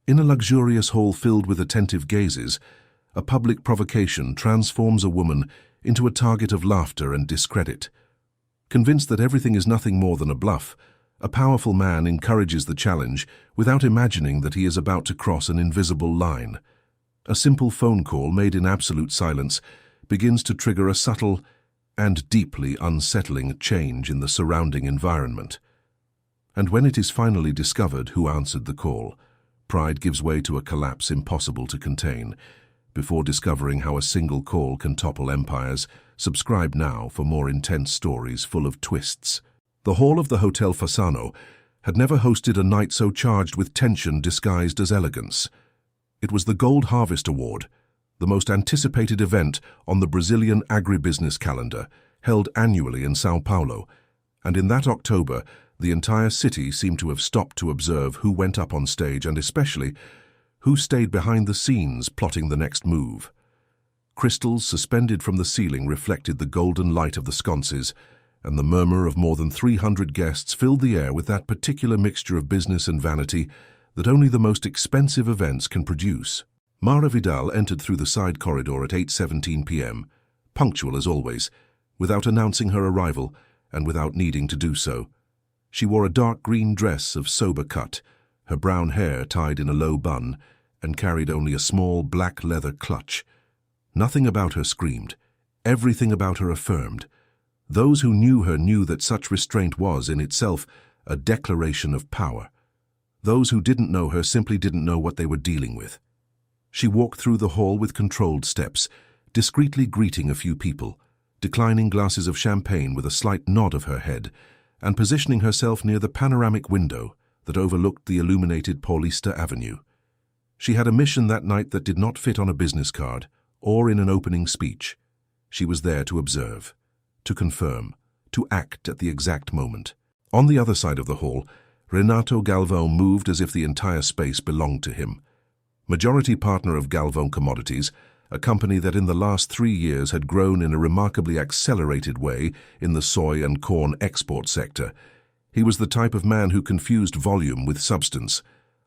In a luxurious hall filled with attentive gazes, a public provocation transforms a woman into a target of laughter and discredit. Convinced that everything is nothing more than a bluff, a powerful man encourages the challenge without imagining that he is about to cross an invisible line. A simple phone call made in absolute silence begins to trigger a subtle and deeply unsettling change in the surrounding environment. And when it is finally discovered who answered the call, pride gives way to a collapse impossible to contain. Before discovering how a single call can topple empires, subscribe now for more intense stories full of twists. The hall of the Hotel Fasano had never hosted a night so charged with tension disguised as elegance. It was the Gold Harvest Award, the most anticipated event on the Brazilian agribusiness calendar, held annually in São Paulo, and in that October, the entire city seemed to have stopped to observe who went up on stage and especially who stayed behind the scenes plotting the next move. Crystals suspended from the ceiling reflected the golden light of the sconces, and the murmur of more than 300 guests filled the air with that particular mixture of business and vanity that only the most expensive events can produce. Mara Vidal entered through the side corridor at 8:17 p.m., punctual as always, without announcing her arrival and without needing to do so. She wore a dark green dress of sober cut, her brown hair tied in a low bun, and carried only a small black leather clutch. Nothing about her screamed. Everything about her affirmed. Those who knew her knew that such restraint was, in itself, a declaration of power. Those who didn't know her simply didn't know what they were dealing with. She walked through the hall with controlled steps, discreetly greeting a few people, declining glasses of champagne with a slight nod of her head, and positioning herself near the panoramic window that overlooked the illuminated Paulista Avenue. She had a mission that night that did not fit on a business card or in an opening speech. She was there to observe, to confirm, to act at the exact moment. On the other side of the hall, Renato Galvão moved as if the entire space belonged to him. Majority partner of Galvão Commodities, a company that in the last 3 years had grown in a remarkably accelerated way in the soy and corn export sector, he was the type of man who confused volume with substance.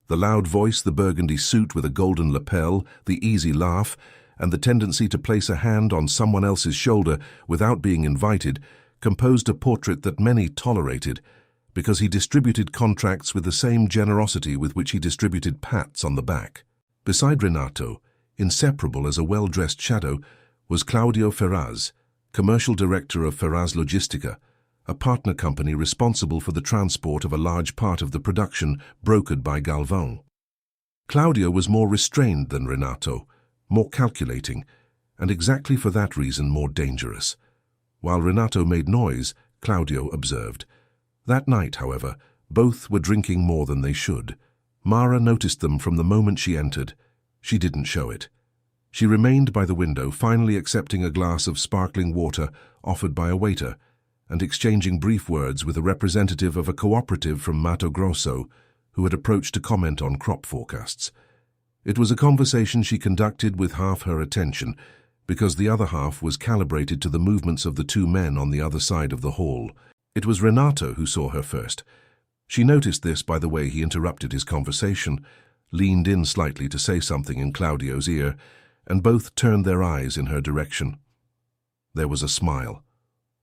The loud voice, the burgundy suit with a golden lapel, the easy laugh, and the tendency to place a hand on someone else's shoulder without being invited composed a portrait that many tolerated because he distributed contracts with the same generosity with which he distributed pats on the back. Beside Renato, inseparable as a well-dressed shadow, was Claudio Ferraz, commercial director of Ferraz Logistica, a partner company responsible for the transport of a large part of the production brokered by Galvão. Claudio was more restrained than Renato, more calculating, and exactly for that reason more dangerous. While Renato made noise, Claudio observed. That night, however, both were drinking more than they should. Mara noticed them from the moment she entered. She didn't show it. She remained by the window, finally accepting a glass of sparkling water offered by a waiter, and exchanging brief words with a representative of a cooperative from Mato Grosso who had approached to comment on crop forecasts. It was a conversation she conducted with half her attention, because the other half was calibrated to the movements of the two men on the other side of the hall. It was Renato who saw her first. She noticed this by the way he interrupted his conversation, leaned in slightly to say something in Claudio's ear, and both turned their eyes in her direction. There was a smile.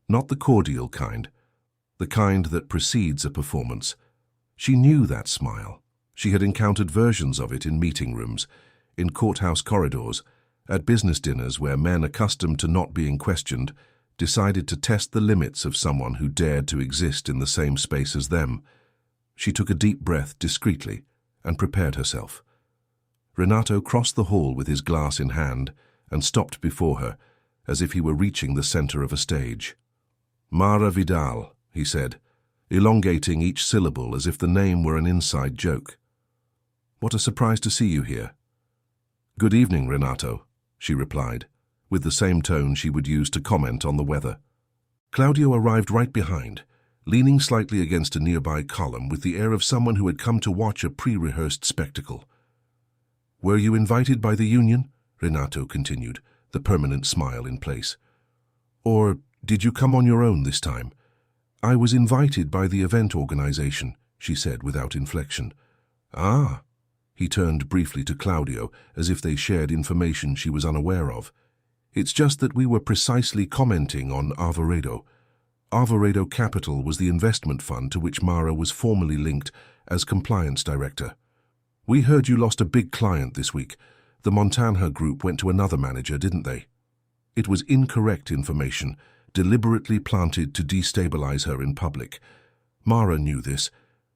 Not the cordial kind, the kind that precedes a performance. She knew that smile. She had encountered versions of it in meeting rooms, in courthouse corridors, at business dinners where men accustomed to not being questioned decided to test the limits of someone who dared to exist in the same space as them. She took a deep breath discreetly and prepared herself. Renato crossed the hall with his glass in hand and stopped before her, as if he were reaching the center of a stage. "Mara Vidal," he said, elongating each syllable as if the name were an inside joke. "What a surprise to see you here." "Good evening, Renato," she replied, with the same tone she would use to comment on the weather. Claudio arrived right behind, leaning slightly against a nearby column with the air of someone who had come to watch a pre-rehearsed spectacle. "Were you invited by the union?" Renato continued, the permanent smile in place. "Or did you come on your own this time?" "I was invited by the event organization," she said without inflection. "Ah." He turned briefly to Claudio, as if they shared information she was unaware of. It's just that we were precisely commenting on Arvoredo. Arvoredo Capital was the investment fund to which Mara was formally linked as compliance director. We heard you lost a big client this week. The Montanha Group went to another manager, didn't they? It was incorrect information, deliberately planted to destabilize her in public. Mara knew this.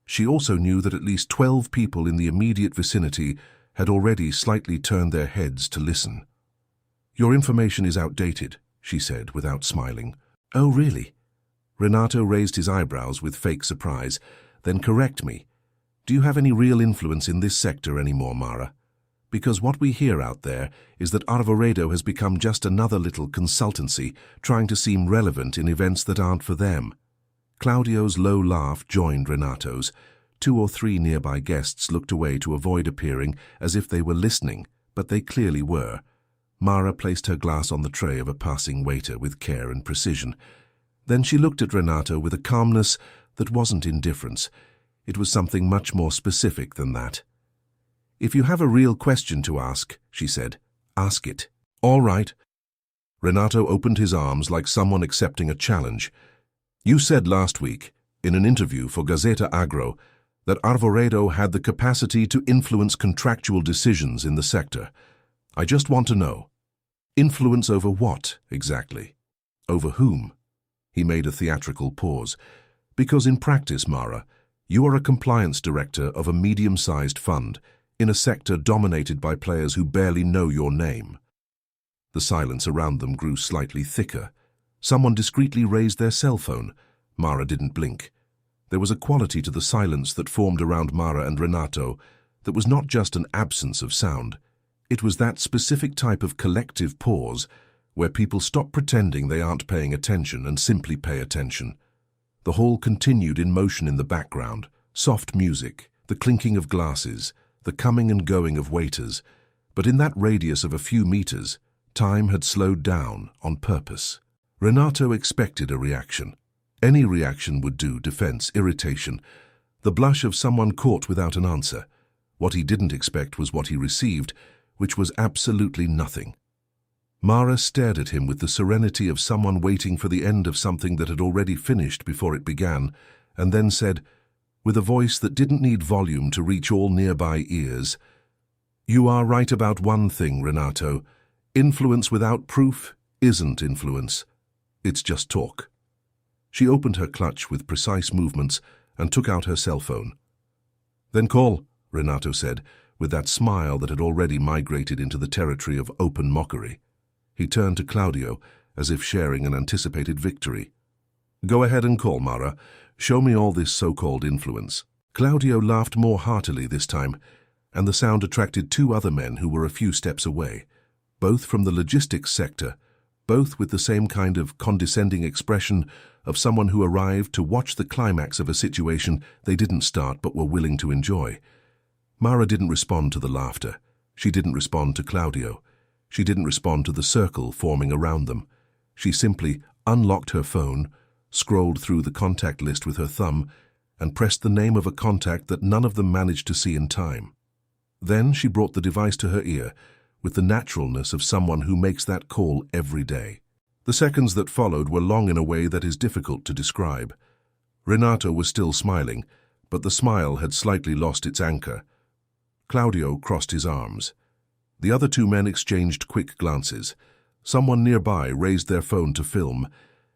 She also knew that at least 12 people in the immediate vicinity had already slightly turned their heads to listen. "Your information is outdated," she said without smiling. "Oh, really?" Renato raised his eyebrows with fake surprise. "Then correct me. Do you have any real influence in this sector anymore, Mara? Because what we hear out there is that Arvoredo has become just another little consultancy trying to seem relevant in events that aren't for them." Claudio's low laugh joined Renato's. 2 or 3 nearby guests looked away to avoid appearing as if they were listening, but they clearly were. Mara placed her glass on the tray of a passing waiter with care and precision. Then she looked at Renato with a calmness that wasn't indifference. It was something much more specific than that. "If you have a real question to ask," she said, "ask it." "All right." Renato opened his arms like someone accepting a challenge. "You said last week, in an interview for Gazzetta Agro, that Arvoredo had the capacity to influence contractual decisions in the sector. I just want to know, influence over what, exactly? Over whom?" He made a theatrical pause. "Because in practice, Mara, you are a compliance director of a medium-sized fund in a sector dominated by players who barely know your name." The silence around them grew slightly thicker. Someone discreetly raised their cell phone. Mara didn't blink. There was a quality to the silence that formed around Mara and Renato that was not just an absence of sound. It was that specific type of collective pause where people stop pretending they aren't paying attention and simply pay attention. The hall continued in motion in the background, soft music, the clinking of glasses, the coming and going of waiters, but in that radius of a few meters, time had slowed down on purpose. Renato expected a reaction. Any reaction would do: defense, irritation, the blush of someone caught without an answer. What he didn't expect was what he received, which was absolutely nothing. Mara stared at him with the serenity of someone waiting for the end of something that had already finished before it began, and then said, with a voice that didn't need volume to reach all nearby ears, "You are right about one thing, Renato. Influence without proof isn't influence. It's just talk." She opened her clutch with precise movements and took out her cell phone. "Then call," Renato said, with that smile that had already migrated into the territory of open mockery. He turned to Claudio, as if sharing an anticipated victory. "Go ahead and call, Mara. Show me all this so-called influence." Claudio laughed more heartily this time, and the sound attracted 2 other men who were a few steps away, both from the logistics sector, both with the same kind of condescending expression of someone who arrived to watch the climax of a situation they didn't start but were willing to enjoy. Mara didn't respond to the laughter. She didn't respond to Claudio. She didn't respond to the circle forming around them. She simply unlocked her phone, scrolled through the contact list with her thumb, and pressed the name of a contact that none of them managed to see in time. Then she brought the device to her ear, with the naturalness of someone who makes that call every day. The seconds that followed were long in a way that is difficult to describe. Renato was still smiling, but the smile had slightly lost its anchor. Claudio crossed his arms. The other 2 men exchanged quick glances. Someone nearby raised their phone to film,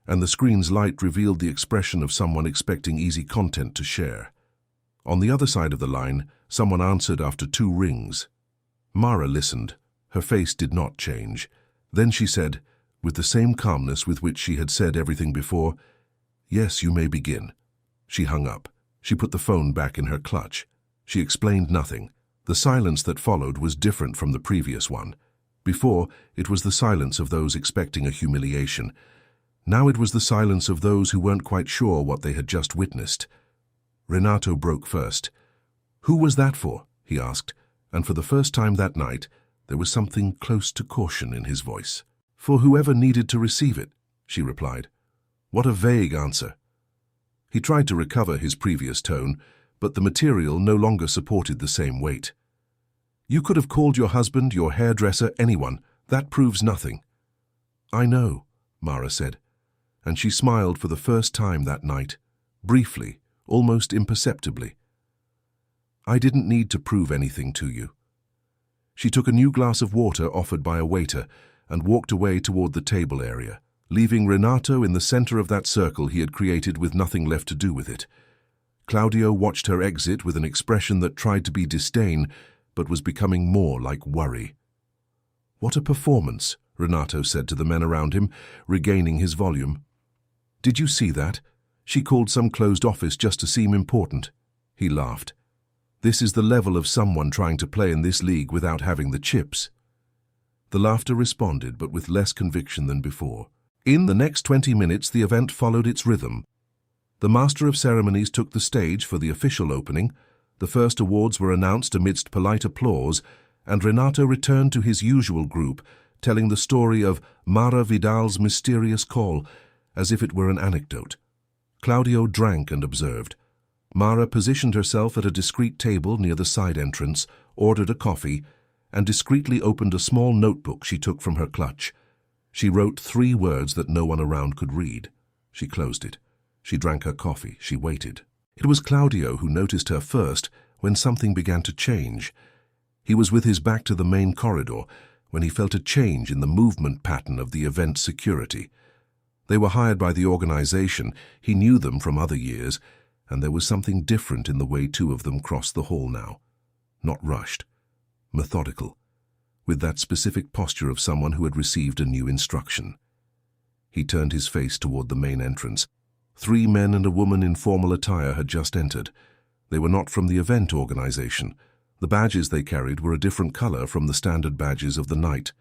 and the screen's light revealed the expression of someone expecting easy content to share. On the other side of the line, someone answered after 2 rings. Mara listened. Her face did not change. Then she said, with the same calmness with which she had said everything before, "Yes, you may begin." She hung up. She put the phone back in her clutch. She explained nothing. The silence that followed was different from the previous one. Before, it was the silence of those expecting a humiliation. Now it was the silence of those who weren't quite sure what they had just witnessed. Renato broke first. "Who was that for?" he asked, and for the first time that night, there was something close to caution in his voice. "For whoever needed to receive it," she replied. What a vague answer. He tried to recover his previous tone, but the material no longer supported the same weight. You could have called your husband, your hairdresser, anyone. That proves nothing." "I know," Mara said, and she smiled for the first time that night, briefly, almost imperceptibly. "I didn't need to prove anything to you." She took a new glass of water offered by a waiter and walked away toward the table area, leaving Renato in the center of that circle he had created with nothing left to do with it. Claudio watched her exit with an expression that tried to be disdain, but was becoming more like worry. "What a performance," Renato said to the men around him, regaining his volume. "Did you see that? She called some closed office just to seem important." He laughed. "This is the level of someone trying to play in this league without having the chips." The laughter responded, but with less conviction than before. In the next 20 minutes, the event followed its rhythm. The Master of Ceremonies took the stage for the official opening, the first awards were announced amidst polite applause, and Renato returned to his usual group, telling the story of Mara Vidal's mysterious call, as if it were an anecdote. Claudio drank and observed. Mara positioned herself at a discreet table near the side entrance, ordered a coffee, and discreetly opened a small notebook she took from her clutch. She wrote 3 words that no one around could read. She closed it. She drank her coffee. She waited. It was Claudio who noticed her first when something began to change. He was with his back to the main corridor when he felt a change in the movement pattern of the event security. They were hired by the organization. He knew them from other years, and there was something different in the way 2 of them crossed the hall now. Not rushed. Methodical. With that specific posture of someone who had received a new instruction. He turned his face toward the main entrance. 3 men and a woman in formal attire had just entered. They were not from the event organization. The badges they carried were a different color from the standard badges of the night.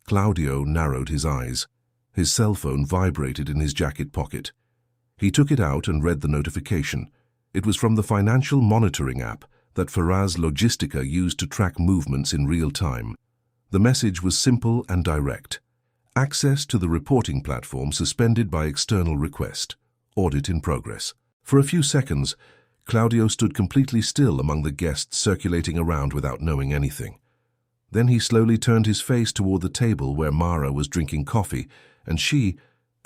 Claudio narrowed his eyes. His cell phone vibrated in his jacket pocket. He took it out and read the notification. It was from the financial monitoring app that Faraz Logistica used to track movements in real time. The message was simple and direct. Access to the reporting platform suspended by external request. Audit in progress. For a few seconds, Claudio stood completely still among the guests circulating around without knowing anything. Then he slowly turned his face toward the table where Mara was drinking coffee, and she,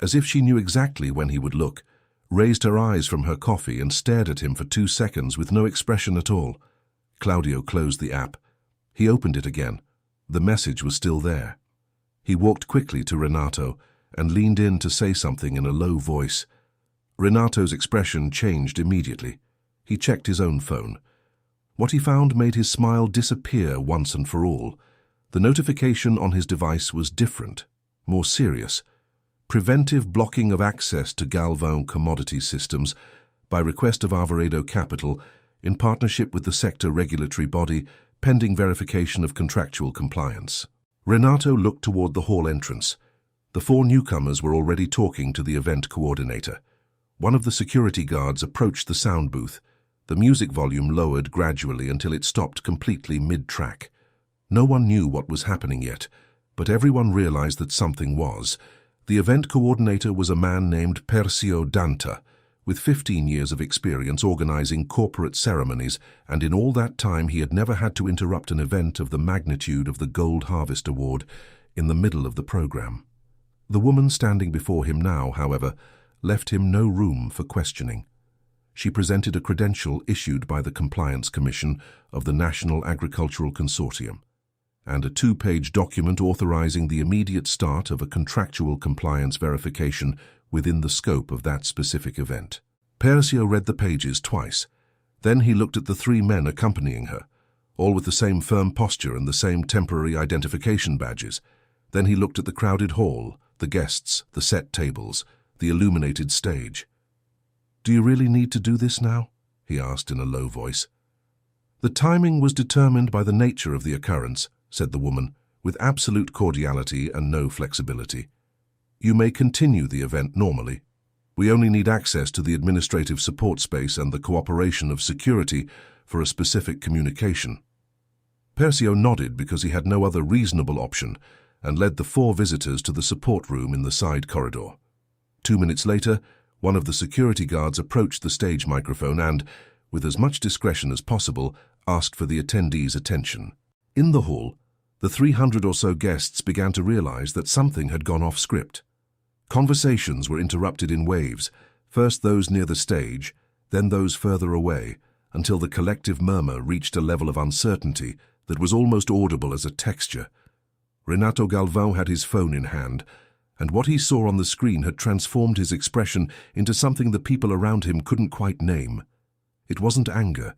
as if she knew exactly when he would look, raised her eyes from her coffee and stared at him for 2 seconds with no expression at all. Claudio closed the app. He opened it again. The message was still there. He walked quickly to Renato and leaned in to say something in a low voice. Renato's expression changed immediately. He checked his own phone. What he found made his smile disappear once and for all. The notification on his device was different, more serious. Preventive blocking of access to Galvão commodity systems by request of Alvarado Capital in partnership with the sector regulatory body pending verification of contractual compliance. Renato looked toward the hall entrance. The 4 newcomers were already talking to the event coordinator. One of the security guards approached the sound booth. The music volume lowered gradually until it stopped completely mid-track. No one knew what was happening yet, but everyone realized that something was. The event coordinator was a man named Persio Danta, with 15 years of experience organizing corporate ceremonies, and in all that time he had never had to interrupt an event of the magnitude of the Gold Harvest Award in the middle of the program. The woman standing before him now, however, left him no room for questioning. She presented a credential issued by the Compliance Commission of the National Agricultural Consortium, and a 2-page document authorizing the immediate start of a contractual compliance verification within the scope of that specific event. Persio read the pages twice. Then he looked at the 3 men accompanying her, all with the same firm posture and the same temporary identification badges. Then he looked at the crowded hall, the guests, the set tables, the illuminated stage. "Do you really need to do this now?" he asked in a low voice. "The timing was determined by the nature of the occurrence," said the woman, with absolute cordiality and no flexibility. "You may continue the event normally. We only need access to the administrative support space and the cooperation of security for a specific communication." Persio nodded because he had no other reasonable option and led the 4 visitors to the support room in the side corridor. 2 minutes later, one of the security guards approached the stage microphone and, with as much discretion as possible, asked for the attendees' attention. In the hall, the 300 or so guests began to realize that something had gone off script. Conversations were interrupted in waves, first those near the stage, then those further away, until the collective murmur reached a level of uncertainty that was almost audible as a texture. Renato Galvão had his phone in hand, and what he saw on the screen had transformed his expression into something the people around him couldn't quite name. It wasn't anger.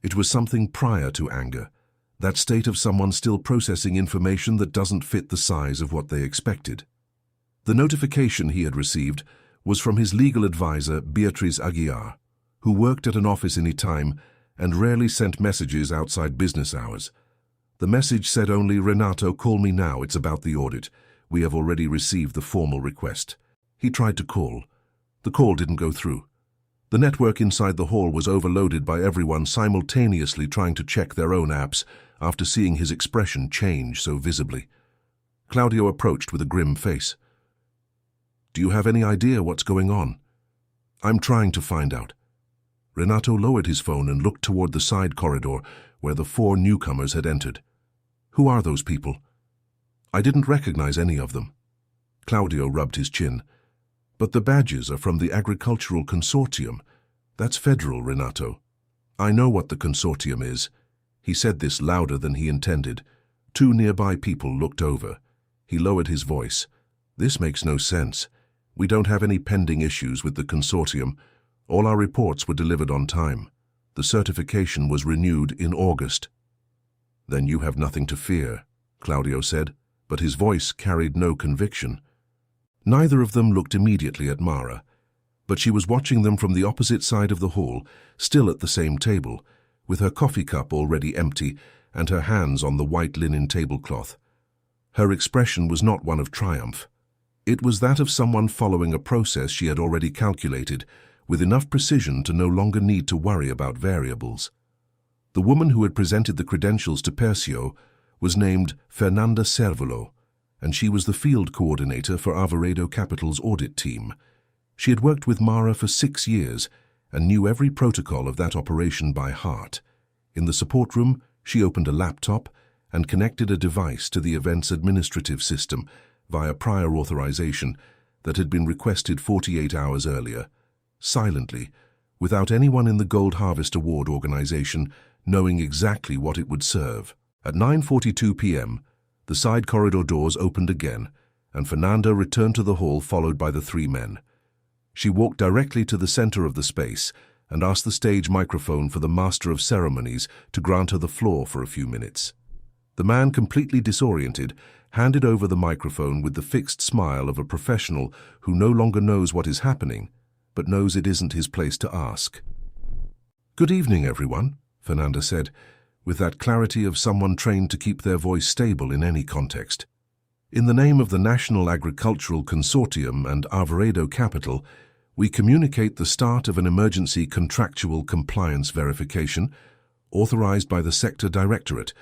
It was something prior to anger, that state of someone still processing information that doesn't fit the size of what they expected. The notification he had received was from his legal advisor, Beatriz Aguiar, who worked at an office in Itaim and rarely sent messages outside business hours. The message said only, "Renato, call me now, it's about the audit. We have already received the formal request." He tried to call. The call didn't go through. The network inside the hall was overloaded by everyone simultaneously trying to check their own apps after seeing his expression change so visibly. Claudio approached with a grim face. "Do you have any idea what's going on?" "I'm trying to find out." Renato lowered his phone and looked toward the side corridor where the 4 newcomers had entered. "Who are those people?" "I didn't recognize any of them." Claudio rubbed his chin. "But the badges are from the Agricultural Consortium. That's federal, Renato." "I know what the consortium is." He said this louder than he intended. 2 nearby people looked over. He lowered his voice. "This makes no sense. We don't have any pending issues with the consortium. All our reports were delivered on time. The certification was renewed in August." "Then you have nothing to fear," Claudio said, but his voice carried no conviction. Neither of them looked immediately at Mara, but she was watching them from the opposite side of the hall, still at the same table, with her coffee cup already empty and her hands on the white linen tablecloth. Her expression was not one of triumph. It was that of someone following a process she had already calculated, with enough precision to no longer need to worry about variables. The woman who had presented the credentials to Percio was named Fernanda Cervolo, and she was the field coordinator for Alvarado Capital's audit team. She had worked with Mara for 6 years and knew every protocol of that operation by heart. In the support room, she opened a laptop and connected a device to the event's administrative system via prior authorization that had been requested 48 hours earlier, silently, without anyone in the Gold Harvest Award organization knowing exactly what it would serve. At 9:42 p.m., the side corridor doors opened again, and Fernanda returned to the hall followed by the 3 men. She walked directly to the center of the space and asked the stage microphone for the master of ceremonies to grant her the floor for a few minutes. The man, completely disoriented, handed over the microphone with the fixed smile of a professional who no longer knows what is happening, but knows it isn't his place to ask. "Good evening, everyone," Fernanda said, with that clarity of someone trained to keep their voice stable in any context. "In the name of the National Agricultural Consortium and Alvarado Capital, we communicate the start of an emergency contractual compliance verification authorized by the Sector Directorate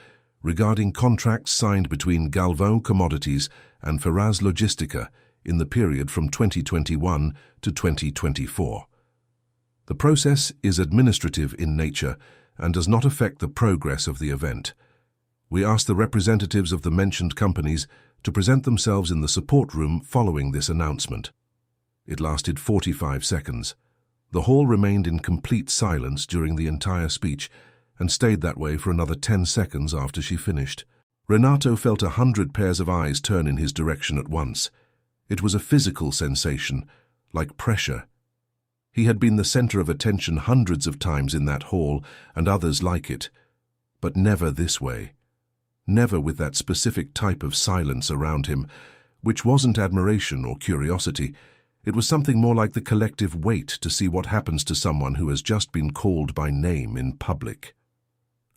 regarding contracts signed between Galvão Commodities and Ferraz Logistica in the period from 2021 to 2024. The process is administrative in nature and does not affect the progress of the event. We ask the representatives of the mentioned companies to present themselves in the support room following this announcement." It lasted 45 seconds. The hall remained in complete silence during the entire speech and stayed that way for another 10 seconds after she finished. Renato felt 100 pairs of eyes turn in his direction at once. It was a physical sensation, like pressure. He had been the center of attention hundreds of times in that hall and others like it, but never this way. Never with that specific type of silence around him, which wasn't admiration or curiosity. It was something more like the collective wait to see what happens to someone who has just been called by name in public.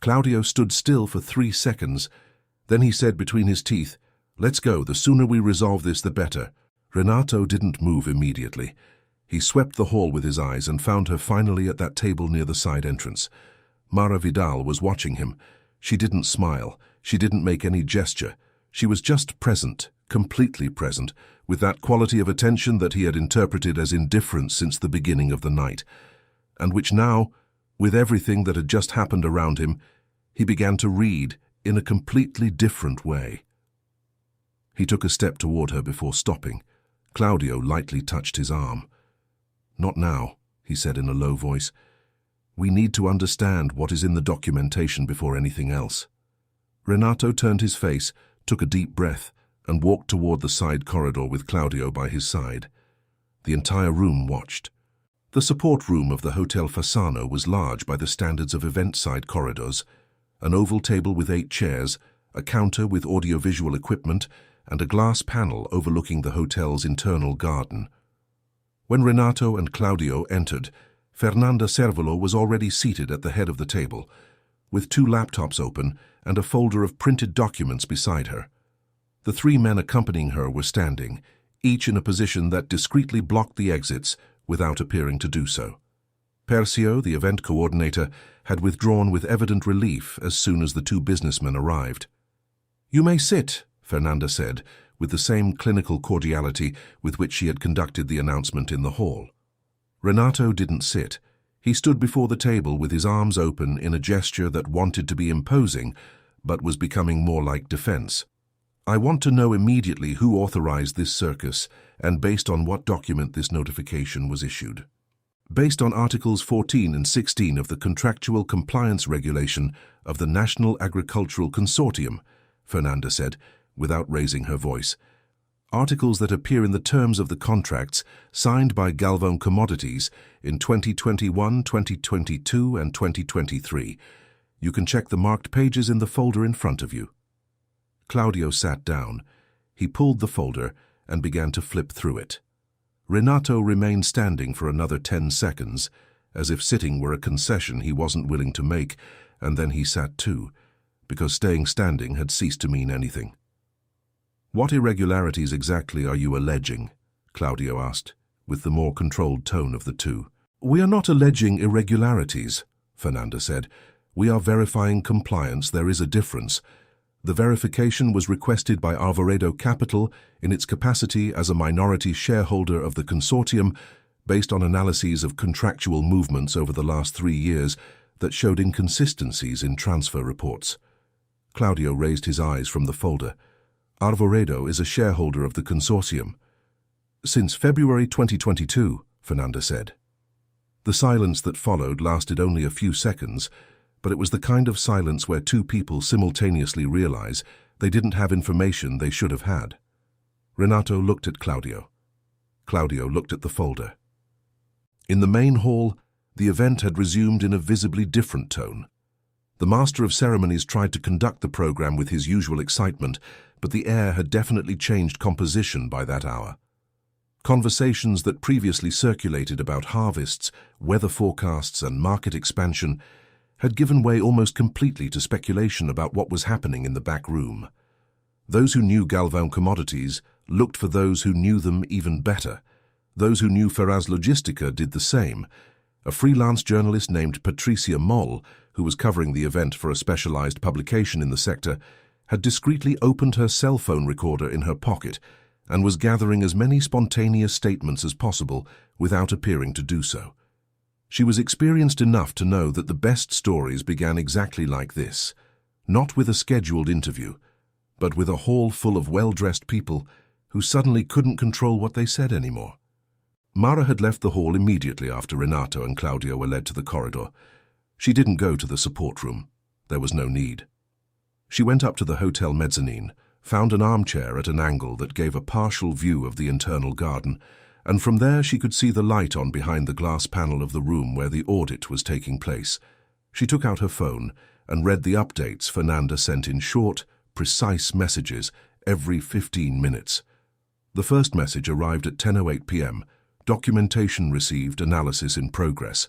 Claudio stood still for 3 seconds. Then he said between his teeth, "Let's go, the sooner we resolve this the better." Renato didn't move immediately. He swept the hall with his eyes and found her finally at that table near the side entrance. Mara Vidal was watching him. She didn't smile. She didn't make any gesture. She was just present, completely present, with that quality of attention that he had interpreted as indifference since the beginning of the night, and which now, with everything that had just happened around him, he began to read in a completely different way. He took a step toward her before stopping. Claudio lightly touched his arm. "Not now," he said in a low voice. "We need to understand what is in the documentation before anything else." Renato turned his face, took a deep breath, and walked toward the side corridor with Claudio by his side. The entire room watched. The support room of the Hotel Fasano was large by the standards of event-side corridors. An oval table with 8 chairs, a counter with audiovisual equipment, and a glass panel overlooking the hotel's internal garden. When Renato and Claudio entered, Fernanda Servolo was already seated at the head of the table, with 2 laptops open and a folder of printed documents beside her. The 3 men accompanying her were standing, each in a position that discreetly blocked the exits without appearing to do so. Persio, the event coordinator, had withdrawn with evident relief as soon as the 2 businessmen arrived. "You may sit," Fernanda said, with the same clinical cordiality with which she had conducted the announcement in the hall. Renato didn't sit. He stood before the table with his arms open in a gesture that wanted to be imposing, but was becoming more like defense. "I want to know immediately who authorized this circus and based on what document this notification was issued." "Based on Articles 14 and 16 of the Contractual Compliance Regulation of the National Agricultural Consortium," Fernanda said, without raising her voice. "Articles that appear in the terms of the contracts signed by Galvão Commodities in 2021, 2022, and 2023. You can check the marked pages in the folder in front of you." Claudio sat down. He pulled the folder and began to flip through it. Renato remained standing for another 10 seconds, as if sitting were a concession he wasn't willing to make, and then he sat too, because staying standing had ceased to mean anything. "What irregularities exactly are you alleging?" Claudio asked, with the more controlled tone of the 2. "We are not alleging irregularities," Fernanda said. "We are verifying compliance. There is a difference. The verification was requested by Arvoredo Capital in its capacity as a minority shareholder of the consortium, based on analyses of contractual movements over the last 3 years that showed inconsistencies in transfer reports." Claudio raised his eyes from the folder. "Arvoredo is a shareholder of the consortium." "Since February 2022, Fernanda said. The silence that followed lasted only a few seconds, but it was the kind of silence where 2 people simultaneously realize they didn't have information they should have had. Renato looked at Claudio. Claudio looked at the folder. In the main hall, the event had resumed in a visibly different tone. The master of ceremonies tried to conduct the program with his usual excitement, but the air had definitely changed composition by that hour. Conversations that previously circulated about harvests, weather forecasts, and market expansion had given way almost completely to speculation about what was happening in the back room. Those who knew Galvão Commodities looked for those who knew them even better. Those who knew Ferraz Logistica did the same. A freelance journalist named Patricia Moll, who was covering the event for a specialized publication in the sector, had discreetly opened her cell phone recorder in her pocket and was gathering as many spontaneous statements as possible without appearing to do so. She was experienced enough to know that the best stories began exactly like this, not with a scheduled interview, but with a hall full of well-dressed people who suddenly couldn't control what they said anymore. Mara had left the hall immediately after Renato and Claudio were led to the corridor. She didn't go to the support room. There was no need. She went up to the hotel mezzanine, found an armchair at an angle that gave a partial view of the internal garden, and from there she could see the light on behind the glass panel of the room where the audit was taking place. She took out her phone and read the updates Fernanda sent in short, precise messages every 15 minutes. The first message arrived at 10:08 p.m. Documentation received, analysis in progress.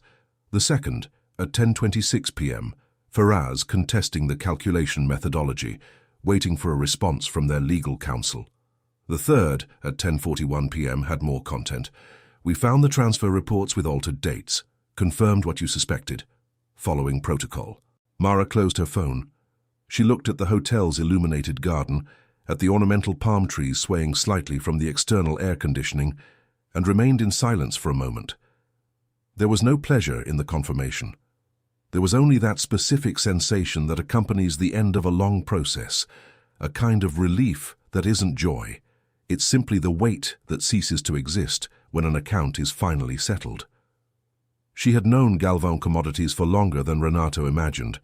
The second, at 10:26 p.m., Ferraz contesting the calculation methodology, waiting for a response from their legal counsel. The third, at 10:41 p.m., had more content. We found the transfer reports with altered dates. Confirmed what you suspected. Following protocol. Mara closed her phone. She looked at the hotel's illuminated garden, at the ornamental palm trees swaying slightly from the external air conditioning, and remained in silence for a moment. There was no pleasure in the confirmation. There was only that specific sensation that accompanies the end of a long process, a kind of relief that isn't joy. It's simply the weight that ceases to exist when an account is finally settled. She had known Galvão Commodities for longer than Renato imagined.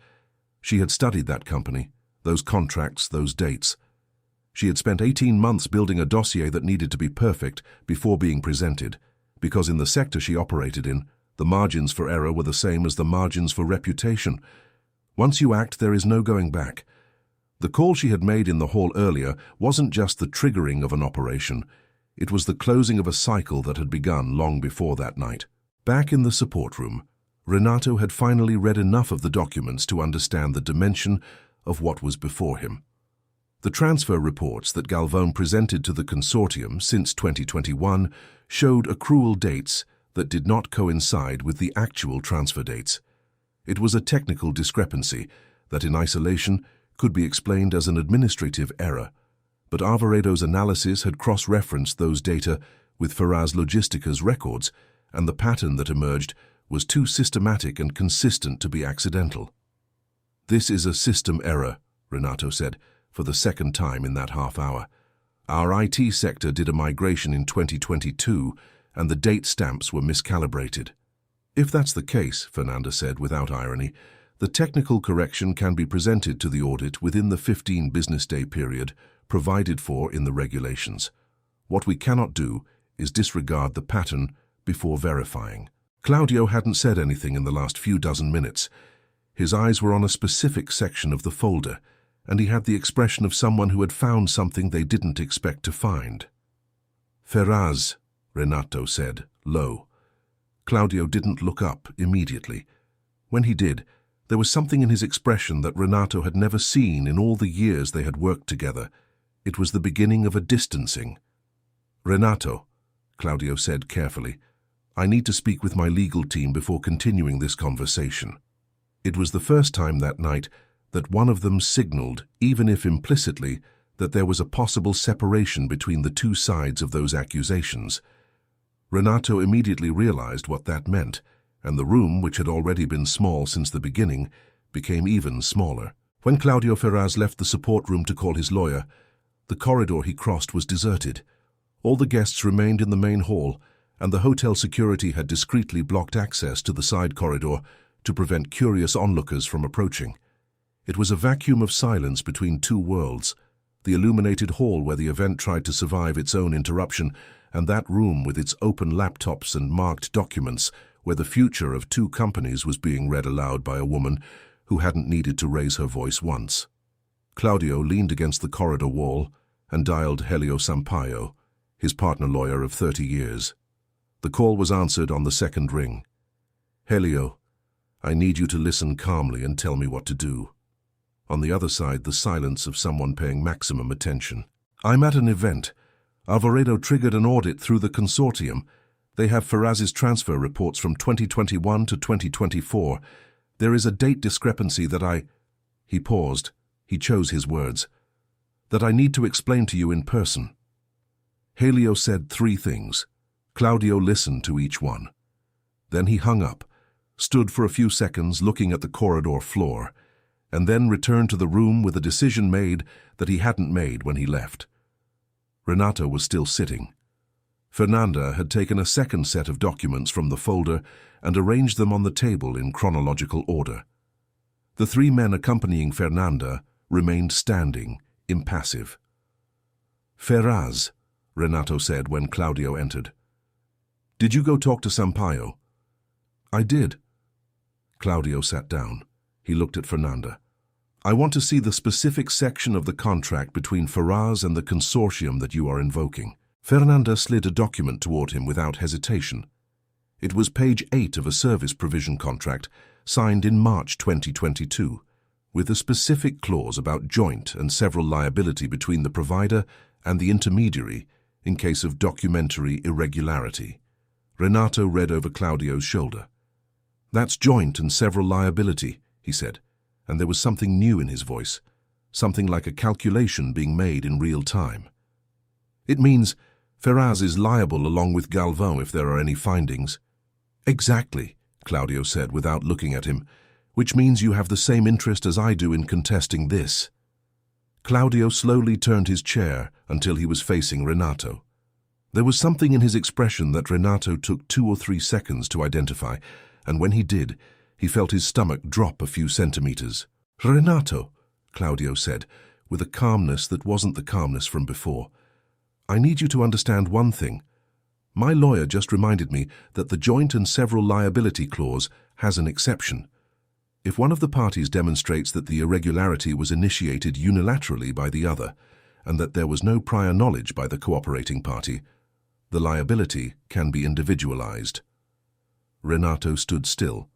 She had studied that company, those contracts, those dates. She had spent 18 months building a dossier that needed to be perfect before being presented, because in the sector she operated in, the margins for error were the same as the margins for reputation. Once you act, there is no going back. The call she had made in the hall earlier wasn't just the triggering of an operation, it was the closing of a cycle that had begun long before that night. Back in the support room, Renato had finally read enough of the documents to understand the dimension of what was before him. The transfer reports that Galvão presented to the consortium since 2021 showed accrual dates that did not coincide with the actual transfer dates. It was a technical discrepancy that in isolation could be explained as an administrative error, but Alvaredo's analysis had cross-referenced those data with Ferraz Logistica's records, and the pattern that emerged was too systematic and consistent to be accidental. "This is a system error," Renato said, for the second time in that half hour. "Our IT sector did a migration in 2022, and the date stamps were miscalibrated." "If that's the case," Fernanda said without irony, "the technical correction can be presented to the audit within the 15 business day period provided for in the regulations. What we cannot do is disregard the pattern before verifying." Claudio hadn't said anything in the last few dozen minutes. His eyes were on a specific section of the folder, and he had the expression of someone who had found something they didn't expect to find. "Ferraz," Renato said, low. Claudio didn't look up immediately. When he did, there was something in his expression that Renato had never seen in all the years they had worked together. It was the beginning of a distancing. "Renato," Claudio said carefully, "I need to speak with my legal team before continuing this conversation." It was the first time that night that one of them signaled, even if implicitly, that there was a possible separation between the two sides of those accusations. Renato immediately realized what that meant, and the room, which had already been small since the beginning, became even smaller. When Claudio Ferraz left the support room to call his lawyer, the corridor he crossed was deserted. All the guests remained in the main hall, and the hotel security had discreetly blocked access to the side corridor to prevent curious onlookers from approaching. It was a vacuum of silence between two worlds, the illuminated hall where the event tried to survive its own interruption, and that room with its open laptops and marked documents where the future of two companies was being read aloud by a woman who hadn't needed to raise her voice once. Claudio leaned against the corridor wall and dialed Helio Sampaio, his partner lawyer of 30 years. The call was answered on the second ring. "Helio, I need you to listen calmly and tell me what to do." On the other side, the silence of someone paying maximum attention. "I'm at an event. Alvaredo triggered an audit through the consortium. They have Ferraz's transfer reports from 2021 to 2024. There is a date discrepancy that I—" He paused. He chose his words. "That I need to explain to you in person." Helio said 3 things. Claudio listened to each one. Then he hung up, stood for a few seconds looking at the corridor floor, and then returned to the room with a decision made that he hadn't made when he left. Renato was still sitting. Fernanda had taken a second set of documents from the folder and arranged them on the table in chronological order. The 3 men accompanying Fernanda remained standing, impassive. "Ferraz," Renato said when Claudio entered. "Did you go talk to Sampaio?" "I did." Claudio sat down. He looked at Fernanda. "I want to see the specific section of the contract between Ferraz and the consortium that you are invoking." Fernanda slid a document toward him without hesitation. It was page 8 of a service provision contract signed in March 2022, with a specific clause about joint and several liability between the provider and the intermediary in case of documentary irregularity. Renato read over Claudio's shoulder. "That's joint and several liability," he said, and there was something new in his voice, something like a calculation being made in real time. "It means Ferraz is liable along with Galvão if there are any findings." "Exactly," Claudio said without looking at him, which means you have the same interest as I do in contesting this. Claudio slowly turned his chair until he was facing Renato. There was something in his expression that Renato took 2 or 3 seconds to identify, and when he did, he felt his stomach drop a few centimeters. "Renato," Claudio said, with a calmness that wasn't the calmness from before, "I need you to understand one thing. My lawyer just reminded me that the joint and several liability clause has an exception. If one of the parties demonstrates that the irregularity was initiated unilaterally by the other, and that there was no prior knowledge by the cooperating party, the liability can be individualized." Renato stood still.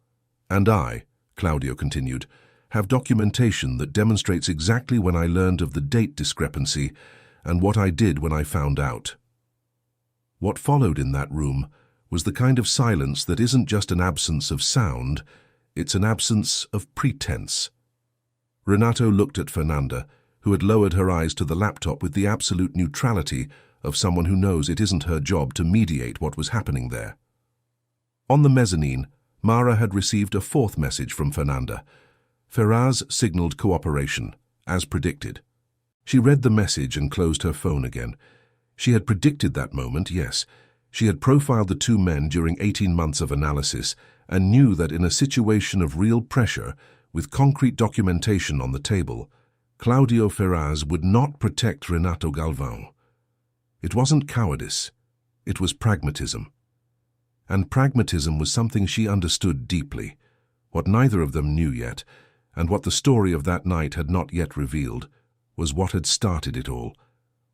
"And I," Claudio continued, "have documentation that demonstrates exactly when I learned of the date discrepancy and what I did when I found out." What followed in that room was the kind of silence that isn't just an absence of sound, it's an absence of pretense. Renato looked at Fernanda, who had lowered her eyes to the laptop with the absolute neutrality of someone who knows it isn't her job to mediate what was happening there. On the mezzanine, Mara had received a 4th message from Fernanda. Ferraz signaled cooperation, as predicted. She read the message and closed her phone again. She had predicted that moment, yes. She had profiled the 2 men during 18 months of analysis and knew that in a situation of real pressure, with concrete documentation on the table, Claudio Ferraz would not protect Renato Galvão. It wasn't cowardice, it was pragmatism. And pragmatism was something she understood deeply, what neither of them knew yet, and what the story of that night had not yet revealed, was what had started it all.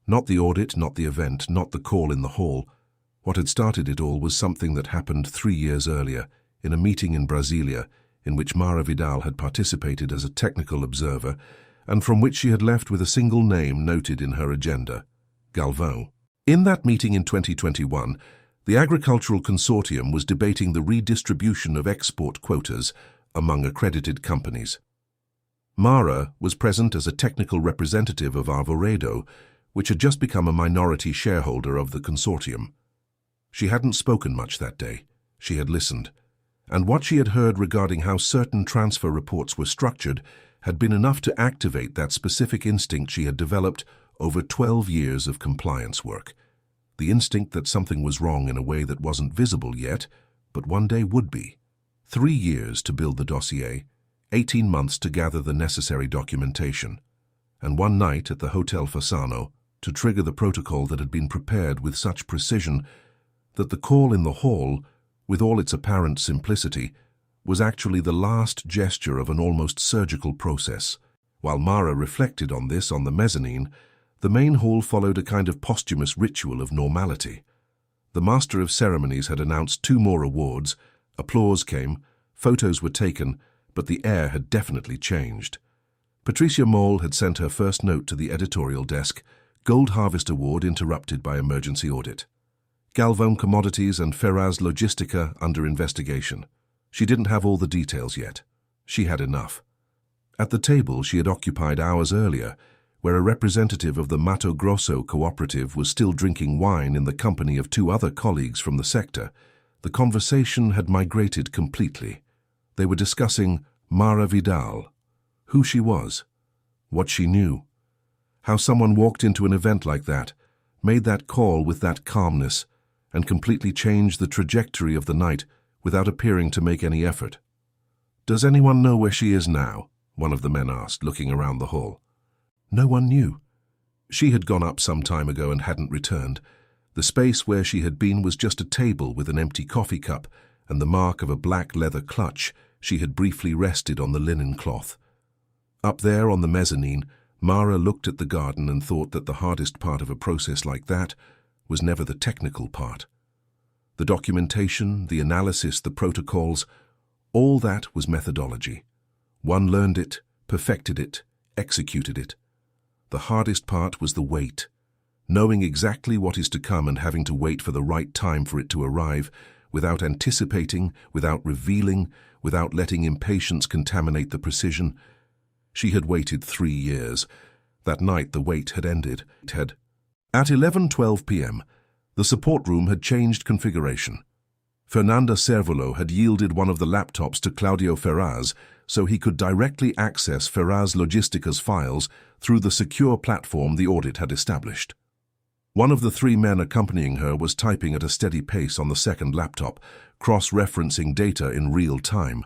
Not the audit, not the event, not the call in the hall. What had started it all was something that happened 3 years earlier, in a meeting in Brasilia, in which Mara Vidal had participated as a technical observer, and from which she had left with a single name noted in her agenda: Galvão. In that meeting in 2021, the Agricultural Consortium was debating the redistribution of export quotas among accredited companies. Mara was present as a technical representative of Arvoredo, which had just become a minority shareholder of the consortium. She hadn't spoken much that day. She had listened. And what she had heard regarding how certain transfer reports were structured had been enough to activate that specific instinct she had developed over 12 years of compliance work. The instinct that something was wrong in a way that wasn't visible yet, but one day would be. 3 years to build the dossier, 18 months to gather the necessary documentation, and one night at the Hotel Fasano to trigger the protocol that had been prepared with such precision that the call in the hall, with all its apparent simplicity, was actually the last gesture of an almost surgical process. While Mara reflected on this on the mezzanine, the main hall followed a kind of posthumous ritual of normality. The Master of Ceremonies had announced 2 more awards, applause came, photos were taken, but the air had definitely changed. Patricia Moll had sent her first note to the editorial desk: Gold Harvest Award interrupted by emergency audit. Galvão Commodities and Ferraz Logistica under investigation. She didn't have all the details yet. She had enough. At the table she had occupied hours earlier, where a representative of the Mato Grosso cooperative was still drinking wine in the company of 2 other colleagues from the sector, the conversation had migrated completely. They were discussing Mara Vidal, who she was, what she knew, how someone walked into an event like that, made that call with that calmness, and completely changed the trajectory of the night without appearing to make any effort. "Does anyone know where she is now?" one of the men asked, looking around the hall. No one knew. She had gone up some time ago and hadn't returned. The space where she had been was just a table with an empty coffee cup and the mark of a black leather clutch she had briefly rested on the linen cloth. Up there on the mezzanine, Mara looked at the garden and thought that the hardest part of a process like that was never the technical part. The documentation, the analysis, the protocols, all that was methodology. One learned it, perfected it, executed it. The hardest part was the wait, knowing exactly what is to come and having to wait for the right time for it to arrive, without anticipating, without revealing, without letting impatience contaminate the precision. She had waited 3 years. That night the wait had ended. At 11:12 p.m., the support room had changed configuration. Fernanda Cervolo had yielded one of the laptops to Claudio Ferraz so he could directly access Feraz Logistica's files through the secure platform the audit had established. One of the 3 men accompanying her was typing at a steady pace on the second laptop, cross-referencing data in real time.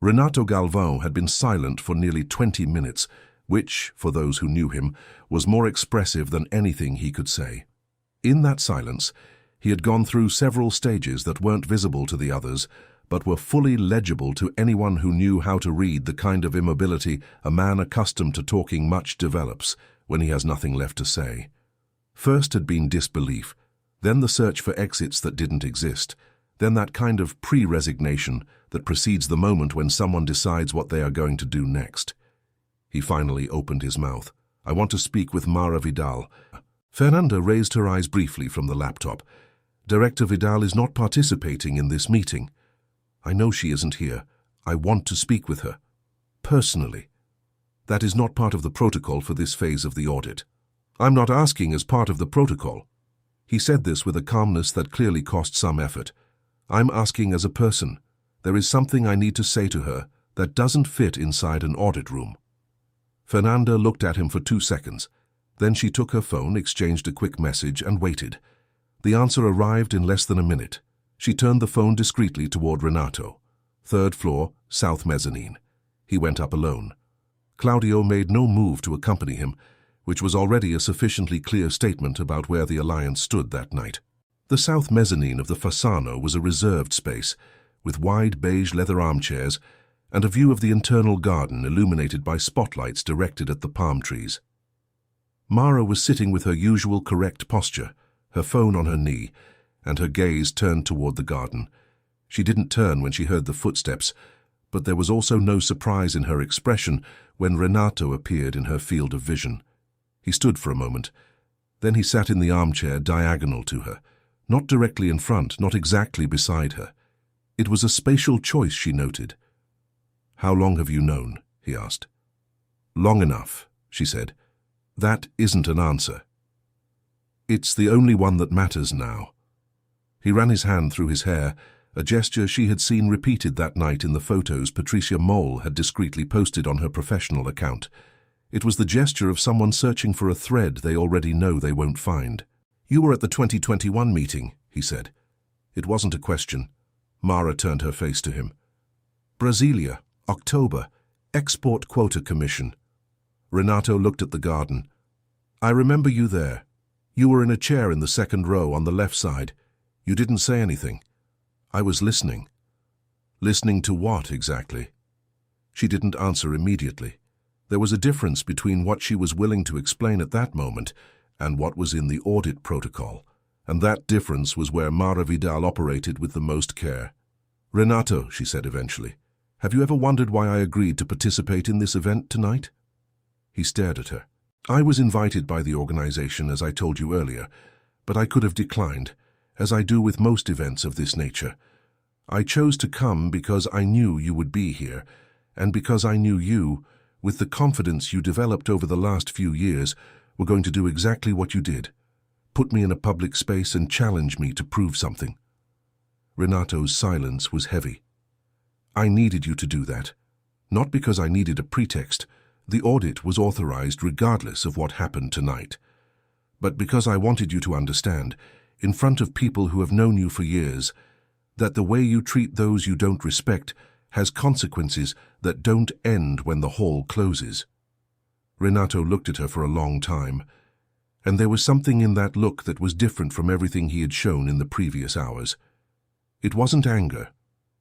Renato Galvão had been silent for nearly 20 minutes, which, for those who knew him, was more expressive than anything he could say. In that silence, he had gone through several stages that weren't visible to the others, but were fully legible to anyone who knew how to read the kind of immobility a man accustomed to talking much develops when he has nothing left to say. First had been disbelief, then the search for exits that didn't exist, then that kind of pre-resignation that precedes the moment when someone decides what they are going to do next. He finally opened his mouth. "I want to speak with Mara Vidal." Fernanda raised her eyes briefly from the laptop. "Director Vidal is not participating in this meeting." "I know she isn't here. I want to speak with her. Personally. That is not part of the protocol for this phase of the audit." "I'm not asking as part of the protocol." He said this with a calmness that clearly cost some effort. "I'm asking as a person. There is something I need to say to her that doesn't fit inside an audit room." Fernanda looked at him for 2 seconds. Then she took her phone, exchanged a quick message, and waited. The answer arrived in less than a minute. She turned the phone discreetly toward Renato. 3rd floor, south mezzanine. He went up alone. Claudio made no move to accompany him, which was already a sufficiently clear statement about where the alliance stood that night. The south mezzanine of the Fasano was a reserved space, with wide beige leather armchairs and a view of the internal garden illuminated by spotlights directed at the palm trees. Mara was sitting with her usual correct posture, her phone on her knee, and her gaze turned toward the garden. She didn't turn when she heard the footsteps, but there was also no surprise in her expression when Renato appeared in her field of vision. He stood for a moment. Then he sat in the armchair diagonal to her, not directly in front, not exactly beside her. It was a spatial choice, she noted. "How long have you known?" he asked. "Long enough," she said. "That isn't an answer. It's the only one that matters now." He ran his hand through his hair, a gesture she had seen repeated that night in the photos Patricia Mole had discreetly posted on her professional account. It was the gesture of someone searching for a thread they already know they won't find. "You were at the 2021 meeting," he said. It wasn't a question. Mara turned her face to him. "Brasilia, October, Export Quota Commission." Renato looked at the garden. "I remember you there. You were in a chair in the 2nd row on the left side. You didn't say anything. I was listening." "Listening to what, exactly?" She didn't answer immediately. There was a difference between what she was willing to explain at that moment and what was in the audit protocol, and that difference was where Mara Vidal operated with the most care. "Renato," she said eventually, "have you ever wondered why I agreed to participate in this event tonight?" He stared at her. "I was invited by the organization, as I told you earlier, but I could have declined, as I do with most events of this nature. I chose to come because I knew you would be here, and because I knew you, with the confidence you developed over the last few years, were going to do exactly what you did. Put me in a public space and challenge me to prove something." Renato's silence was heavy. "I needed you to do that. Not because I needed a pretext. The audit was authorized regardless of what happened tonight. But because I wanted you to understand, in front of people who have known you for years, that the way you treat those you don't respect has consequences that don't end when the hall closes." Renato looked at her for a long time, and there was something in that look that was different from everything he had shown in the previous hours. It wasn't anger.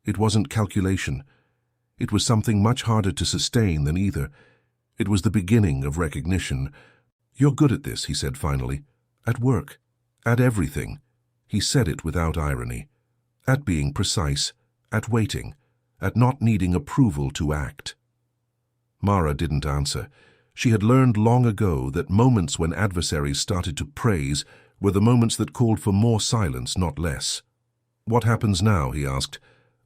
It wasn't calculation. It was something much harder to sustain than either. It was the beginning of recognition. "You're good at this," he said finally. "At work. At everything." He said it without irony. "At being precise. At waiting. At not needing approval to act." Mara didn't answer. She had learned long ago that moments when adversaries started to praise were the moments that called for more silence, not less. "What happens now?" he asked.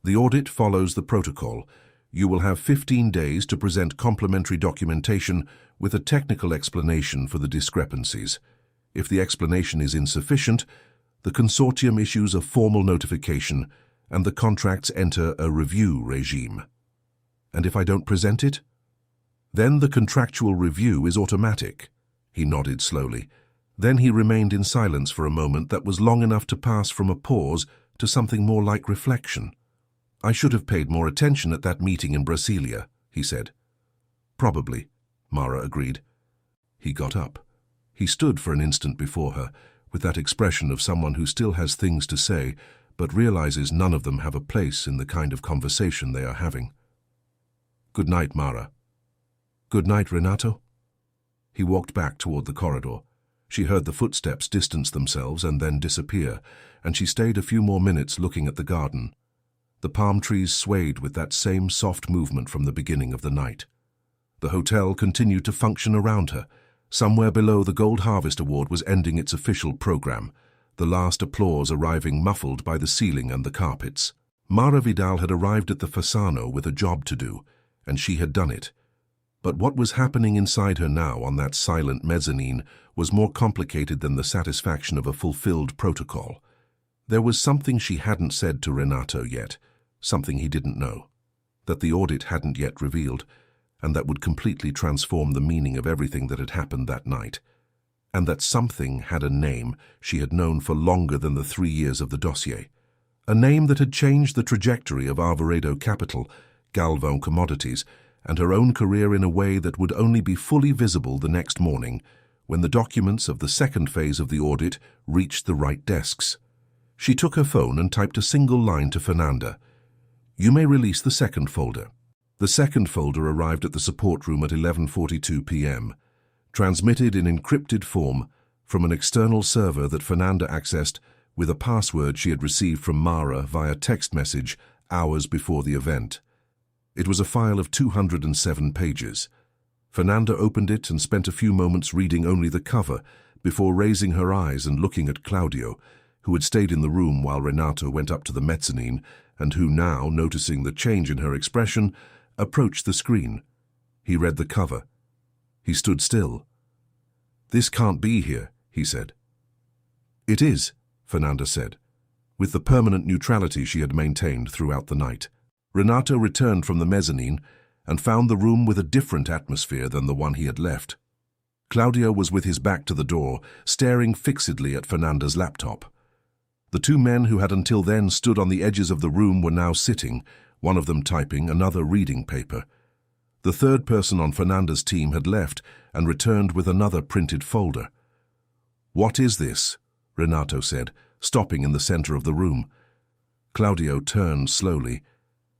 "The audit follows the protocol. You will have 15 days to present complementary documentation with a technical explanation for the discrepancies. If the explanation is insufficient, the consortium issues a formal notification and the contracts enter a review regime." And if I don't present it? Then the contractual review is automatic. He nodded slowly. Then he remained in silence for a moment that was long enough to pass from a pause to something more like reflection. I should have paid more attention at that meeting in Brasilia, he said. Probably, Mara agreed. He got up. He stood for an instant before her, with that expression of someone who still has things to say, but realizes none of them have a place in the kind of conversation they are having. Good night, Mara. Good night, Renato. He walked back toward the corridor. She heard the footsteps distance themselves and then disappear, and she stayed a few more minutes looking at the garden. The palm trees swayed with that same soft movement from the beginning of the night. The hotel continued to function around her. Somewhere below, the Gold Harvest Award was ending its official program, the last applause arriving muffled by the ceiling and the carpets. Mara Vidal had arrived at the Fasano with a job to do, and she had done it. But what was happening inside her now on that silent mezzanine was more complicated than the satisfaction of a fulfilled protocol. There was something she hadn't said to Renato yet, something he didn't know, that the audit hadn't yet revealed, and that would completely transform the meaning of everything that had happened that night. And that something had a name she had known for longer than the 3 years of the dossier. A name that had changed the trajectory of Alvarado Capital, Galvão Commodities, and her own career in a way that would only be fully visible the next morning, when the documents of the second phase of the audit reached the right desks. She took her phone and typed a single line to Fernanda. You may release the second folder. The second folder arrived at the support room at 11:42 p.m., transmitted in encrypted form from an external server that Fernanda accessed with a password she had received from Mara via text message hours before the event. It was a file of 207 pages. Fernanda opened it and spent a few moments reading only the cover before raising her eyes and looking at Claudio, who had stayed in the room while Renato went up to the mezzanine and who now, noticing the change in her expression, approached the screen. He read the cover. He stood still. This can't be here, he said. It is, Fernanda said, with the permanent neutrality she had maintained throughout the night. Renato returned from the mezzanine and found the room with a different atmosphere than the one he had left. Claudio was with his back to the door, staring fixedly at Fernanda's laptop. The two men who had until then stood on the edges of the room were now sitting, one of them typing, another reading paper. The third person on Fernanda's team had left and returned with another printed folder. What is this? Renato said, stopping in the center of the room. Claudio turned slowly,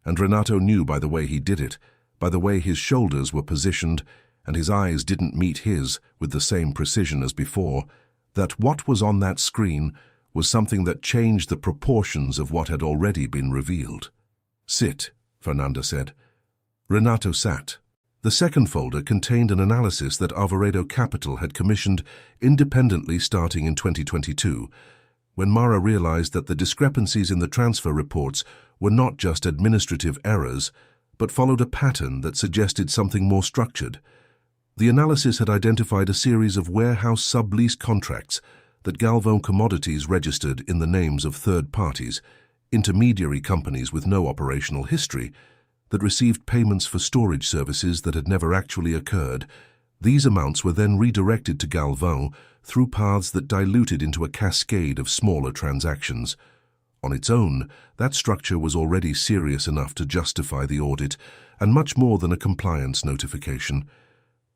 and Renato knew by the way he did it, by the way his shoulders were positioned and his eyes didn't meet his with the same precision as before, that what was on that screen was something that changed the proportions of what had already been revealed. Sit, Fernanda said. Renato sat. The second folder contained an analysis that Alvarado Capital had commissioned independently starting in 2022, when Mara realized that the discrepancies in the transfer reports were not just administrative errors, but followed a pattern that suggested something more structured. The analysis had identified a series of warehouse sublease contracts that Galvão Commodities registered in the names of third parties, intermediary companies with no operational history, that received payments for storage services that had never actually occurred. These amounts were then redirected to Galvão through paths that diluted into a cascade of smaller transactions. On its own, that structure was already serious enough to justify the audit and much more than a compliance notification.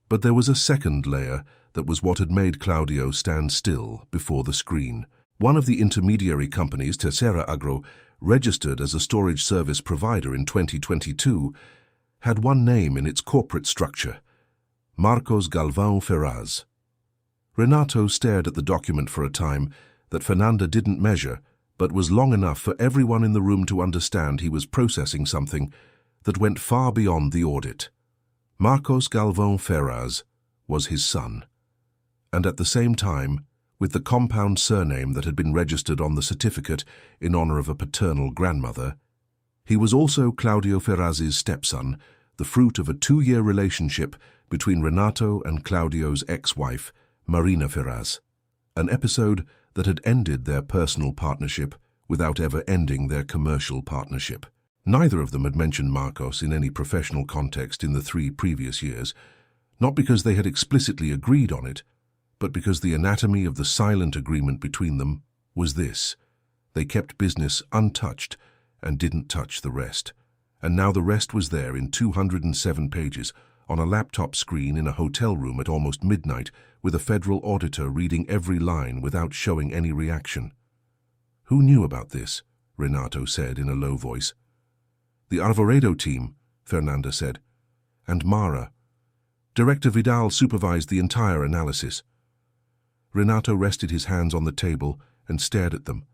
But there was a second layer that was what had made Claudio stand still before the screen. One of the intermediary companies, Terceira Agro, registered as a storage service provider in 2022, had one name in its corporate structure: Marcos Galvão Ferraz. Renato stared at the document for a time that Fernanda didn't measure, but was long enough for everyone in the room to understand he was processing something that went far beyond the audit. Marcos Galvão Ferraz was his son, and at the same time, with the compound surname that had been registered on the certificate in honor of a paternal grandmother, he was also Claudio Ferraz's stepson, the fruit of a 2-year relationship between Renato and Claudio's ex-wife, Marina Ferraz, an episode that had ended their personal partnership without ever ending their commercial partnership. Neither of them had mentioned Marcos in any professional context in the 3 previous years, not because they had explicitly agreed on it, but because the anatomy of the silent agreement between them was this. They kept business untouched and didn't touch the rest. And now the rest was there in 207 pages, on a laptop screen in a hotel room at almost midnight, with a federal auditor reading every line without showing any reaction. "Who knew about this?" Renato said in a low voice. "The Arvoredo team," Fernanda said. "And Mara. Director Vidal supervised the entire analysis." Renato rested his hands on the table and stared at them.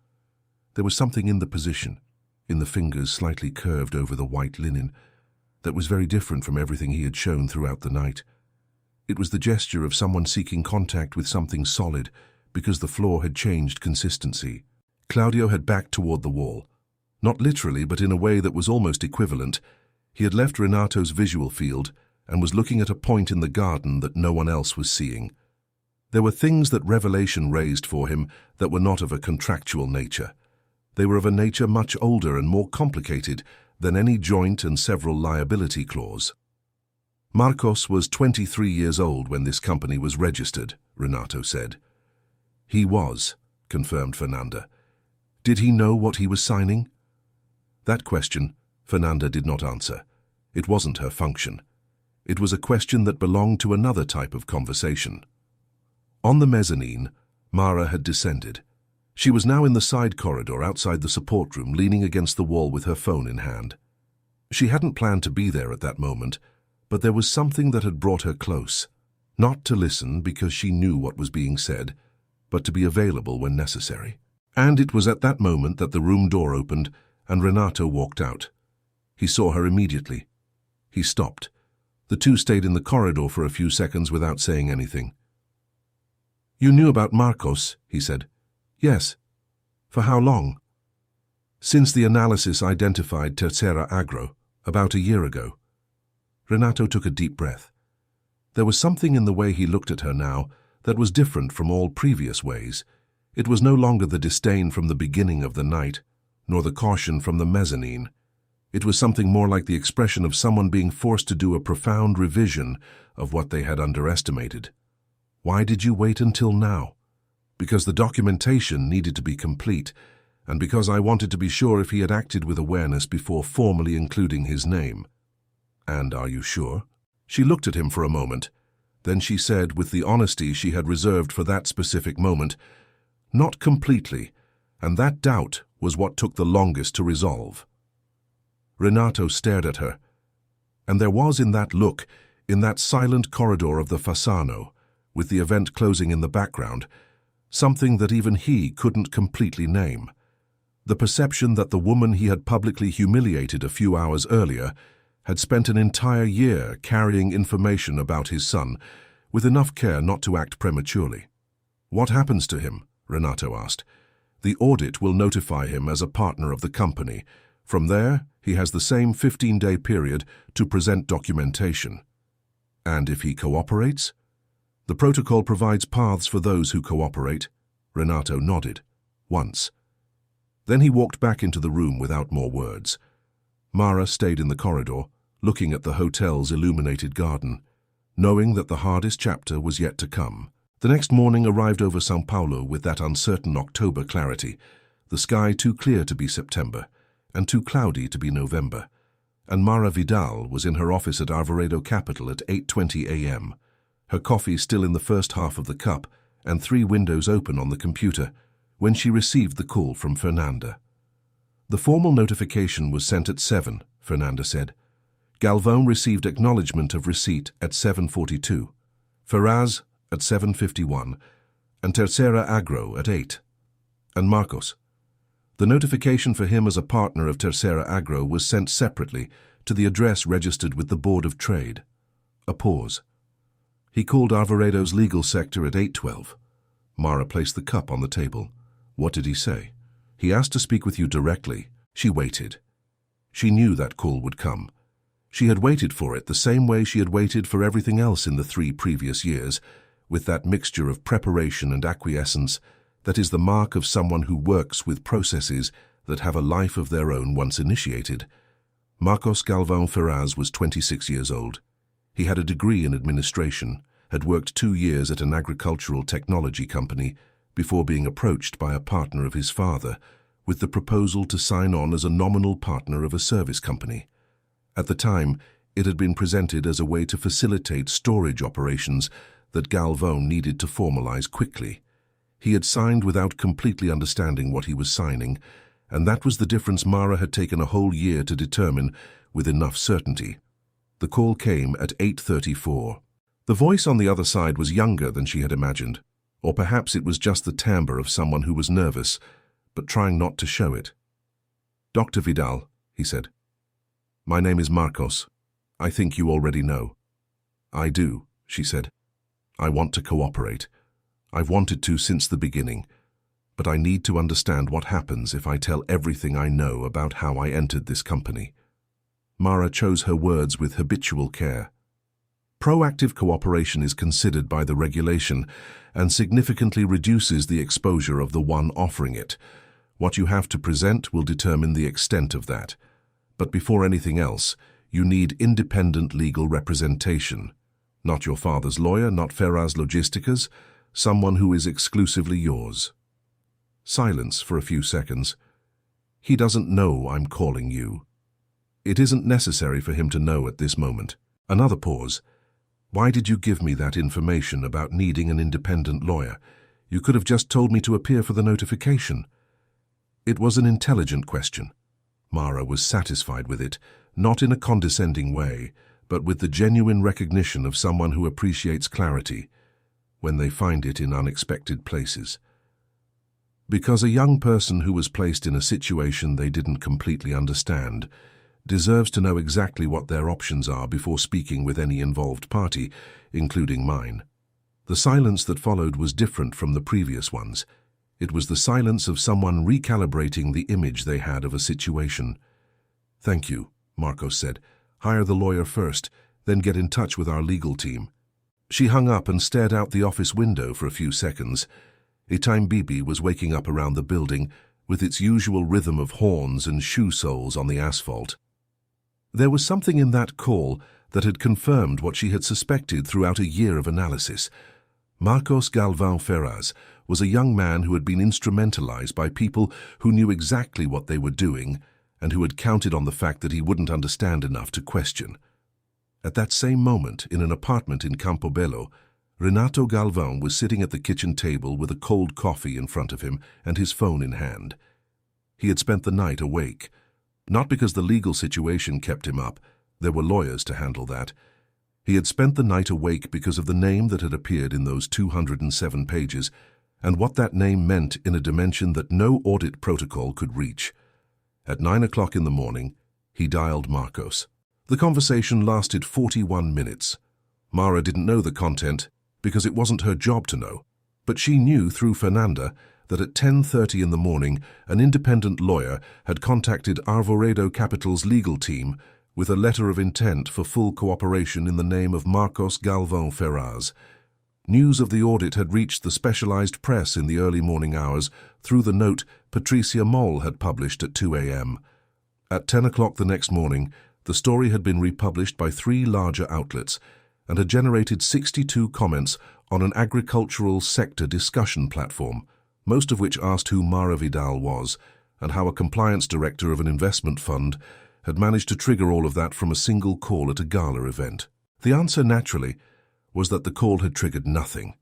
There was something in the position, in the fingers slightly curved over the white linen, that was very different from everything he had shown throughout the night. It was the gesture of someone seeking contact with something solid, because the floor had changed consistency. Claudio had backed toward the wall. Not literally, but in a way that was almost equivalent. He had left Renato's visual field and was looking at a point in the garden that no one else was seeing. There were things that revelation raised for him that were not of a contractual nature. They were of a nature much older and more complicated than any joint and several liability clause. Marcos was 23 years old when this company was registered, Renato said. "He was," confirmed Fernanda. "Did he know what he was signing?" That question, Fernanda did not answer. It wasn't her function. It was a question that belonged to another type of conversation. On the mezzanine, Mara had descended. She was now in the side corridor outside the support room, leaning against the wall with her phone in hand. She hadn't planned to be there at that moment, but there was something that had brought her close. Not to listen because she knew what was being said, but to be available when necessary. And it was at that moment that the room door opened and Renato walked out. He saw her immediately. He stopped. The two stayed in the corridor for a few seconds without saying anything. "You knew about Marcos," he said. "Yes. For how long?" "Since the analysis identified Tercera Agro, about a year ago." Renato took a deep breath. There was something in the way he looked at her now that was different from all previous ways. It was no longer the disdain from the beginning of the night, nor the caution from the mezzanine. It was something more like the expression of someone being forced to do a profound revision of what they had underestimated. "Why did you wait until now?" "Because the documentation needed to be complete, and because I wanted to be sure if he had acted with awareness before formally including his name." "And are you sure?" She looked at him for a moment. Then she said, with the honesty she had reserved for that specific moment, "Not completely, and that doubt was what took the longest to resolve." Renato stared at her, and there was in that look, in that silent corridor of the Fasano, with the event closing in the background, something that even he couldn't completely name. The perception that the woman he had publicly humiliated a few hours earlier had spent an entire year carrying information about his son, with enough care not to act prematurely. "What happens to him?" Renato asked. "The audit will notify him as a partner of the company. From there, he has the same 15-day period to present documentation." "And if he cooperates?" "The protocol provides paths for those who cooperate." Renato nodded. Once. Then he walked back into the room without more words. Mara stayed in the corridor, looking at the hotel's illuminated garden, knowing that the hardest chapter was yet to come. The next morning arrived over São Paulo with that uncertain October clarity, the sky too clear to be September, and too cloudy to be November. And Mara Vidal was in her office at Arvoredo Capital at 8:20 a.m., her coffee still in the first half of the cup and 3 windows open on the computer, when she received the call from Fernanda. The formal notification was sent at 7, Fernanda said. Galvão received acknowledgement of receipt at 7:42, Ferraz at 7:51, and Tercera Agro at 8. And Marcos. The notification for him as a partner of Tercera Agro was sent separately to the address registered with the Board of Trade. A pause. He called Arvoredo's legal sector at 8:12. Mara placed the cup on the table. "What did he say?" "He asked to speak with you directly." She waited. She knew that call would come. She had waited for it the same way she had waited for everything else in the 3 previous years, with that mixture of preparation and acquiescence that is the mark of someone who works with processes that have a life of their own once initiated, Marcos Galvão Ferraz was 26 years old. He had a degree in administration, had worked 2 years at an agricultural technology company before being approached by a partner of his father with the proposal to sign on as a nominal partner of a service company. At the time, it had been presented as a way to facilitate storage operations that Galvão needed to formalize quickly. He had signed without completely understanding what he was signing, and that was the difference Mara had taken a whole year to determine with enough certainty. The call came at 8:34. The voice on the other side was younger than she had imagined, or perhaps it was just the timbre of someone who was nervous, but trying not to show it. "Dr. Vidal," he said. "My name is Marcos. I think you already know." "I do," she said. "I want to cooperate. I've wanted to since the beginning, but I need to understand what happens if I tell everything I know about how I entered this company." Mara chose her words with habitual care. Proactive cooperation is considered by the regulation and significantly reduces the exposure of the one offering it. What you have to present will determine the extent of that. But before anything else, you need independent legal representation. Not your father's lawyer, not Ferraz Logisticas, someone who is exclusively yours. Silence for a few seconds. "He doesn't know I'm calling you." "It isn't necessary for him to know at this moment." Another pause. "Why did you give me that information about needing an independent lawyer? You could have just told me to appear for the notification." It was an intelligent question. Mara was satisfied with it, not in a condescending way, but with the genuine recognition of someone who appreciates clarity when they find it in unexpected places. Because a young person who was placed in a situation they didn't completely understand deserves to know exactly what their options are before speaking with any involved party, including mine. The silence that followed was different from the previous ones. It was the silence of someone recalibrating the image they had of a situation. "Thank you," Marcos said. "Hire the lawyer first, then get in touch with our legal team." She hung up and stared out the office window for a few seconds. Itaim Bibi was waking up around the building with its usual rhythm of horns and shoe soles on the asphalt. There was something in that call that had confirmed what she had suspected throughout a year of analysis. Marcos Galvão Ferraz was a young man who had been instrumentalized by people who knew exactly what they were doing and who had counted on the fact that he wouldn't understand enough to question. At that same moment, in an apartment in Campobello, Renato Galvão was sitting at the kitchen table with a cold coffee in front of him and his phone in hand. He had spent the night awake, not because the legal situation kept him up. There were lawyers to handle that. He had spent the night awake because of the name that had appeared in those 207 pages and what that name meant in a dimension that no audit protocol could reach. At 9 o'clock in the morning, he dialed Marcos. The conversation lasted 41 minutes. Mara didn't know the content because it wasn't her job to know, but she knew through Fernanda that at 10:30 in the morning, an independent lawyer had contacted Arvoredo Capital's legal team with a letter of intent for full cooperation in the name of Marcos Galvão Ferraz. News of the audit had reached the specialized press in the early morning hours through the note Patricia Moll had published at 2 a.m. At 10 o'clock the next morning, the story had been republished by 3 larger outlets and had generated 62 comments on an agricultural sector discussion platform, most of which asked who Mara Vidal was and how a compliance director of an investment fund had managed to trigger all of that from a single call at a gala event. The answer, naturally, was that the call had triggered nothing.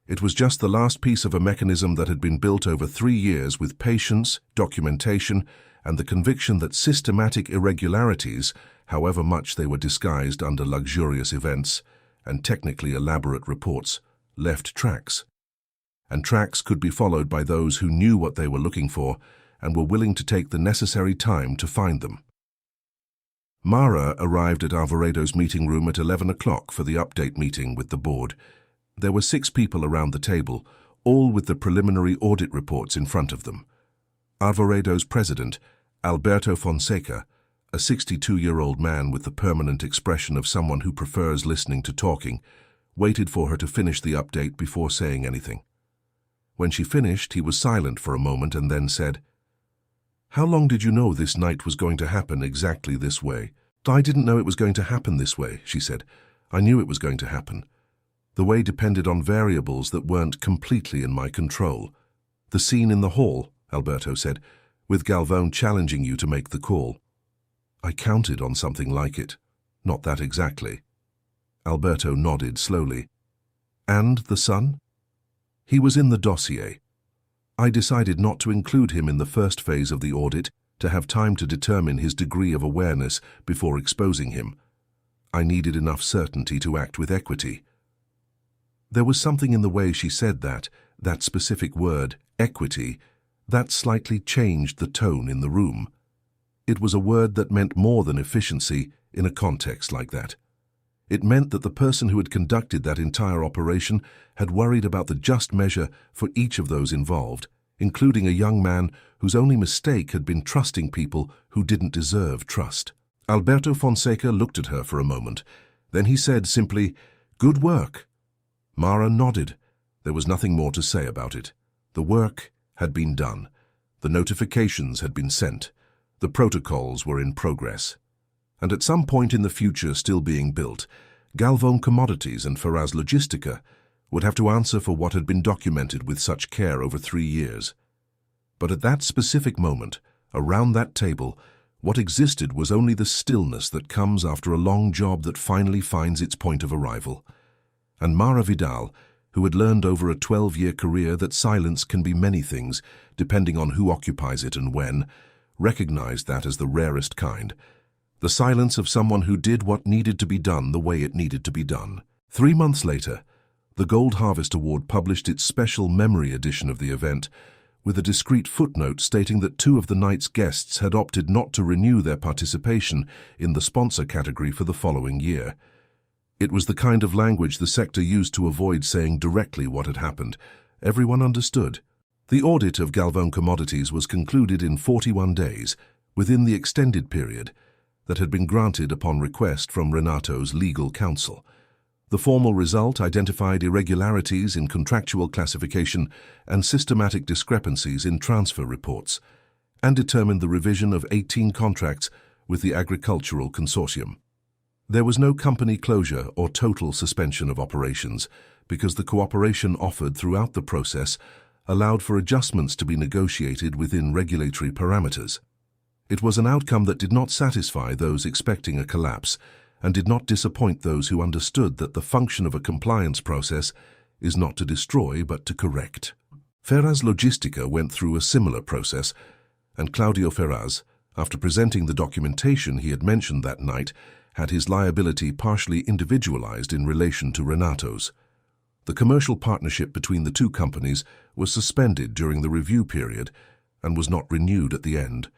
It was just the last piece of a mechanism that had been built over 3 years with patience, documentation, and the conviction that systematic irregularities, however much they were disguised under luxurious events and technically elaborate reports, left tracks. And tracks could be followed by those who knew what they were looking for and were willing to take the necessary time to find them. Mara arrived at Arvoredo's meeting room at 11 o'clock for the update meeting with the board. There were 6 people around the table, all with the preliminary audit reports in front of them. Arvoredo's president, Alberto Fonseca, a 62-year-old man with the permanent expression of someone who prefers listening to talking, waited for her to finish the update before saying anything. When she finished, he was silent for a moment and then said, How long did you know this night was going to happen exactly this way? I didn't know it was going to happen this way, she said. I knew it was going to happen. The way depended on variables that weren't completely in my control. The scene in the hall, Alberto said, with Galvão challenging you to make the call. I counted on something like it. Not that exactly. Alberto nodded slowly. And the son? He was in the dossier. I decided not to include him in the first phase of the audit to have time to determine his degree of awareness before exposing him. I needed enough certainty to act with equity. There was something in the way she said that specific word, equity, that slightly changed the tone in the room. It was a word that meant more than efficiency in a context like that. It meant that the person who had conducted that entire operation had worried about the just measure for each of those involved, including a young man whose only mistake had been trusting people who didn't deserve trust. Alberto Fonseca looked at her for a moment. Then he said simply, "Good work." Mara nodded. There was nothing more to say about it. The work had been done. The notifications had been sent. The protocols were in progress. And at some point in the future still being built, Galvão Commodities and Ferraz Logistica would have to answer for what had been documented with such care over 3 years. But at that specific moment, around that table, what existed was only the stillness that comes after a long job that finally finds its point of arrival. And Mara Vidal, who had learned over a 12-year career that silence can be many things, depending on who occupies it and when, recognized that as the rarest kind. The silence of someone who did what needed to be done the way it needed to be done. 3 months later, the Gold Harvest Award published its special memory edition of the event, with a discreet footnote stating that 2 of the night's guests had opted not to renew their participation in the sponsor category for the following year. It was the kind of language the sector used to avoid saying directly what had happened. Everyone understood. The audit of Galvão Commodities was concluded in 41 days, within the extended period that had been granted upon request from Renato's legal counsel. The formal result identified irregularities in contractual classification and systematic discrepancies in transfer reports, and determined the revision of 18 contracts with the Agricultural Consortium. There was no company closure or total suspension of operations, because the cooperation offered throughout the process allowed for adjustments to be negotiated within regulatory parameters. It was an outcome that did not satisfy those expecting a collapse and did not disappoint those who understood that the function of a compliance process is not to destroy but to correct. Ferraz Logistica went through a similar process, and Claudio Ferraz, after presenting the documentation he had mentioned that night, had his liability partially individualized in relation to Renato's. The commercial partnership between the 2 companies was suspended during the review period and was not renewed at the end.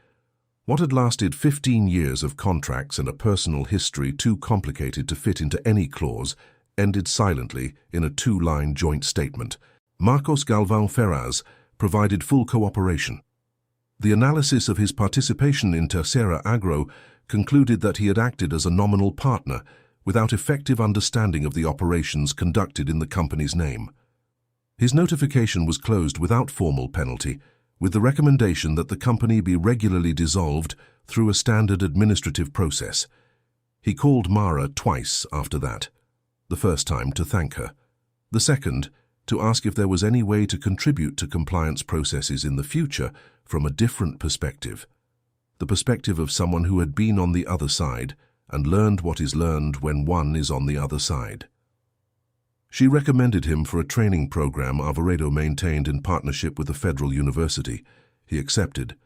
What had lasted 15 years of contracts and a personal history too complicated to fit into any clause ended silently in a 2-line joint statement. Marcos Galvão Ferraz provided full cooperation. The analysis of his participation in Terceira Agro concluded that he had acted as a nominal partner without effective understanding of the operations conducted in the company's name. His notification was closed without formal penalty, with the recommendation that the company be regularly dissolved through a standard administrative process. He called Mara twice after that, the first time to thank her, the second to ask if there was any way to contribute to compliance processes in the future from a different perspective, the perspective of someone who had been on the other side and learned what is learned when one is on the other side. She recommended him for a training program Alvarado maintained in partnership with a federal university. He accepted.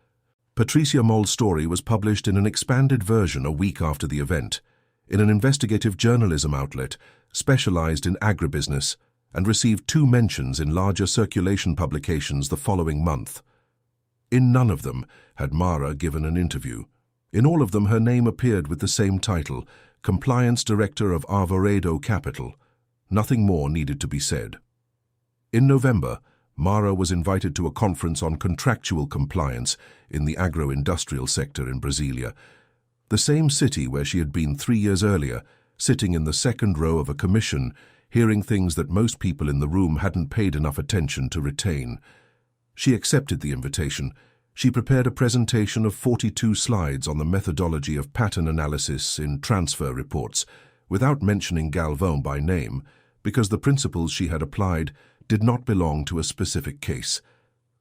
Patricia Moll's story was published in an expanded version a week after the event, in an investigative journalism outlet specialized in agribusiness, and received 2 mentions in larger circulation publications the following month. In none of them had Mara given an interview. In all of them her name appeared with the same title, Compliance Director of Alvarado Capital. Nothing more needed to be said. In November, Mara was invited to a conference on contractual compliance in the agro-industrial sector in Brasilia, the same city where she had been 3 years earlier, sitting in the second row of a commission, hearing things that most people in the room hadn't paid enough attention to retain. She accepted the invitation, She prepared a presentation of 42 slides on the methodology of pattern analysis in transfer reports, without mentioning Galvão by name, because the principles she had applied did not belong to a specific case.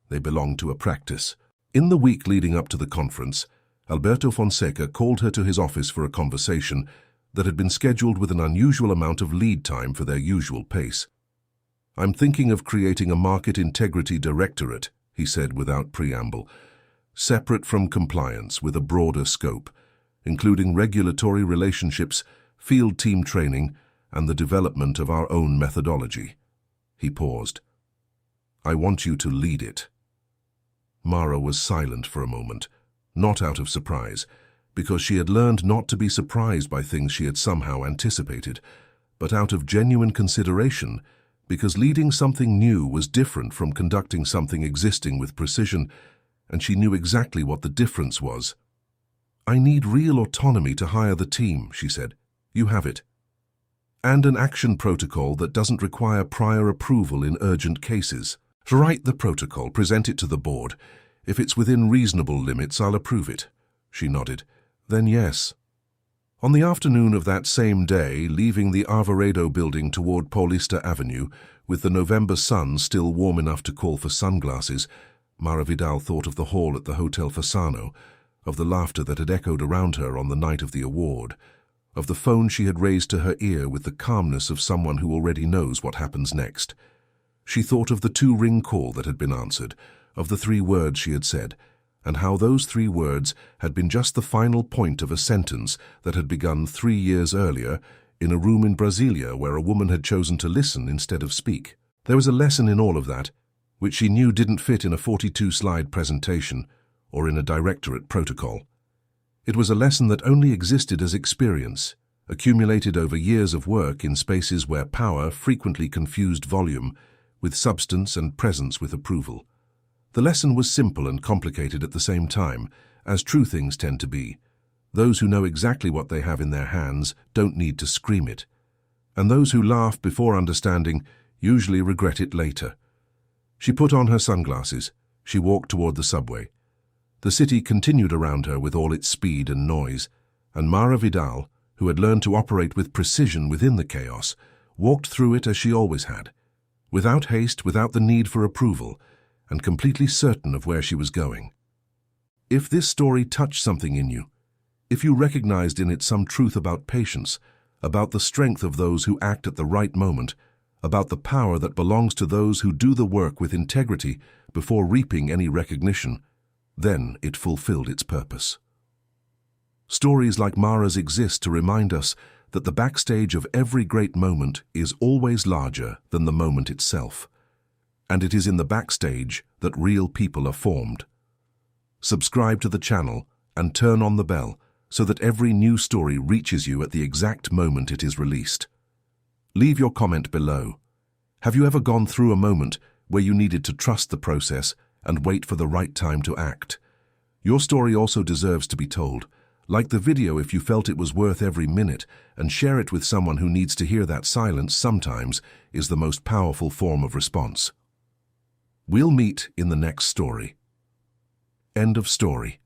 They belonged to a practice. In the week leading up to the conference, Alberto Fonseca called her to his office for a conversation that had been scheduled with an unusual amount of lead time for their usual pace. "I'm thinking of creating a market integrity directorate," he said without preamble, "separate from compliance with a broader scope, including regulatory relationships, field team training, and the development of our own methodology." He paused. "I want you to lead it." Mara was silent for a moment, not out of surprise, because she had learned not to be surprised by things she had somehow anticipated, but out of genuine consideration, because leading something new was different from conducting something existing with precision, and she knew exactly what the difference was. "I need real autonomy to hire the team," she said. "You have it. And an action protocol that doesn't require prior approval in urgent cases. Write the protocol, present it to the board. If it's within reasonable limits, I'll approve it." She nodded. "Then yes." On the afternoon of that same day, leaving the Arvoredo building toward Paulista Avenue, with the November sun still warm enough to call for sunglasses, Mara Vidal thought of the hall at the Hotel Fasano, of the laughter that had echoed around her on the night of the award, of the phone she had raised to her ear with the calmness of someone who already knows what happens next. She thought of the 2-ring call that had been answered, of the 3 words she had said, and how those 3 words had been just the final point of a sentence that had begun 3 years earlier in a room in Brasilia where a woman had chosen to listen instead of speak. There was a lesson in all of that, which she knew didn't fit in a 42-slide presentation or in a directorate protocol. It was a lesson that only existed as experience, accumulated over years of work in spaces where power frequently confused volume with substance and presence with approval. The lesson was simple and complicated at the same time, as true things tend to be. Those who know exactly what they have in their hands don't need to scream it. And those who laugh before understanding usually regret it later. She put on her sunglasses. She walked toward the subway. The city continued around her with all its speed and noise, and Mara Vidal, who had learned to operate with precision within the chaos, walked through it as she always had, without haste, without the need for approval, and completely certain of where she was going. If this story touched something in you, if you recognized in it some truth about patience, about the strength of those who act at the right moment, about the power that belongs to those who do the work with integrity before reaping any recognition, then it fulfilled its purpose. Stories like Mara's exist to remind us that the backstage of every great moment is always larger than the moment itself, and it is in the backstage that real people are formed. Subscribe to the channel and turn on the bell so that every new story reaches you at the exact moment it is released. Leave your comment below. Have you ever gone through a moment where you needed to trust the process and wait for the right time to act? Your story also deserves to be told. Like the video if you felt it was worth every minute, and share it with someone who needs to hear that silence sometimes is the most powerful form of response. We'll meet in the next story. End of story.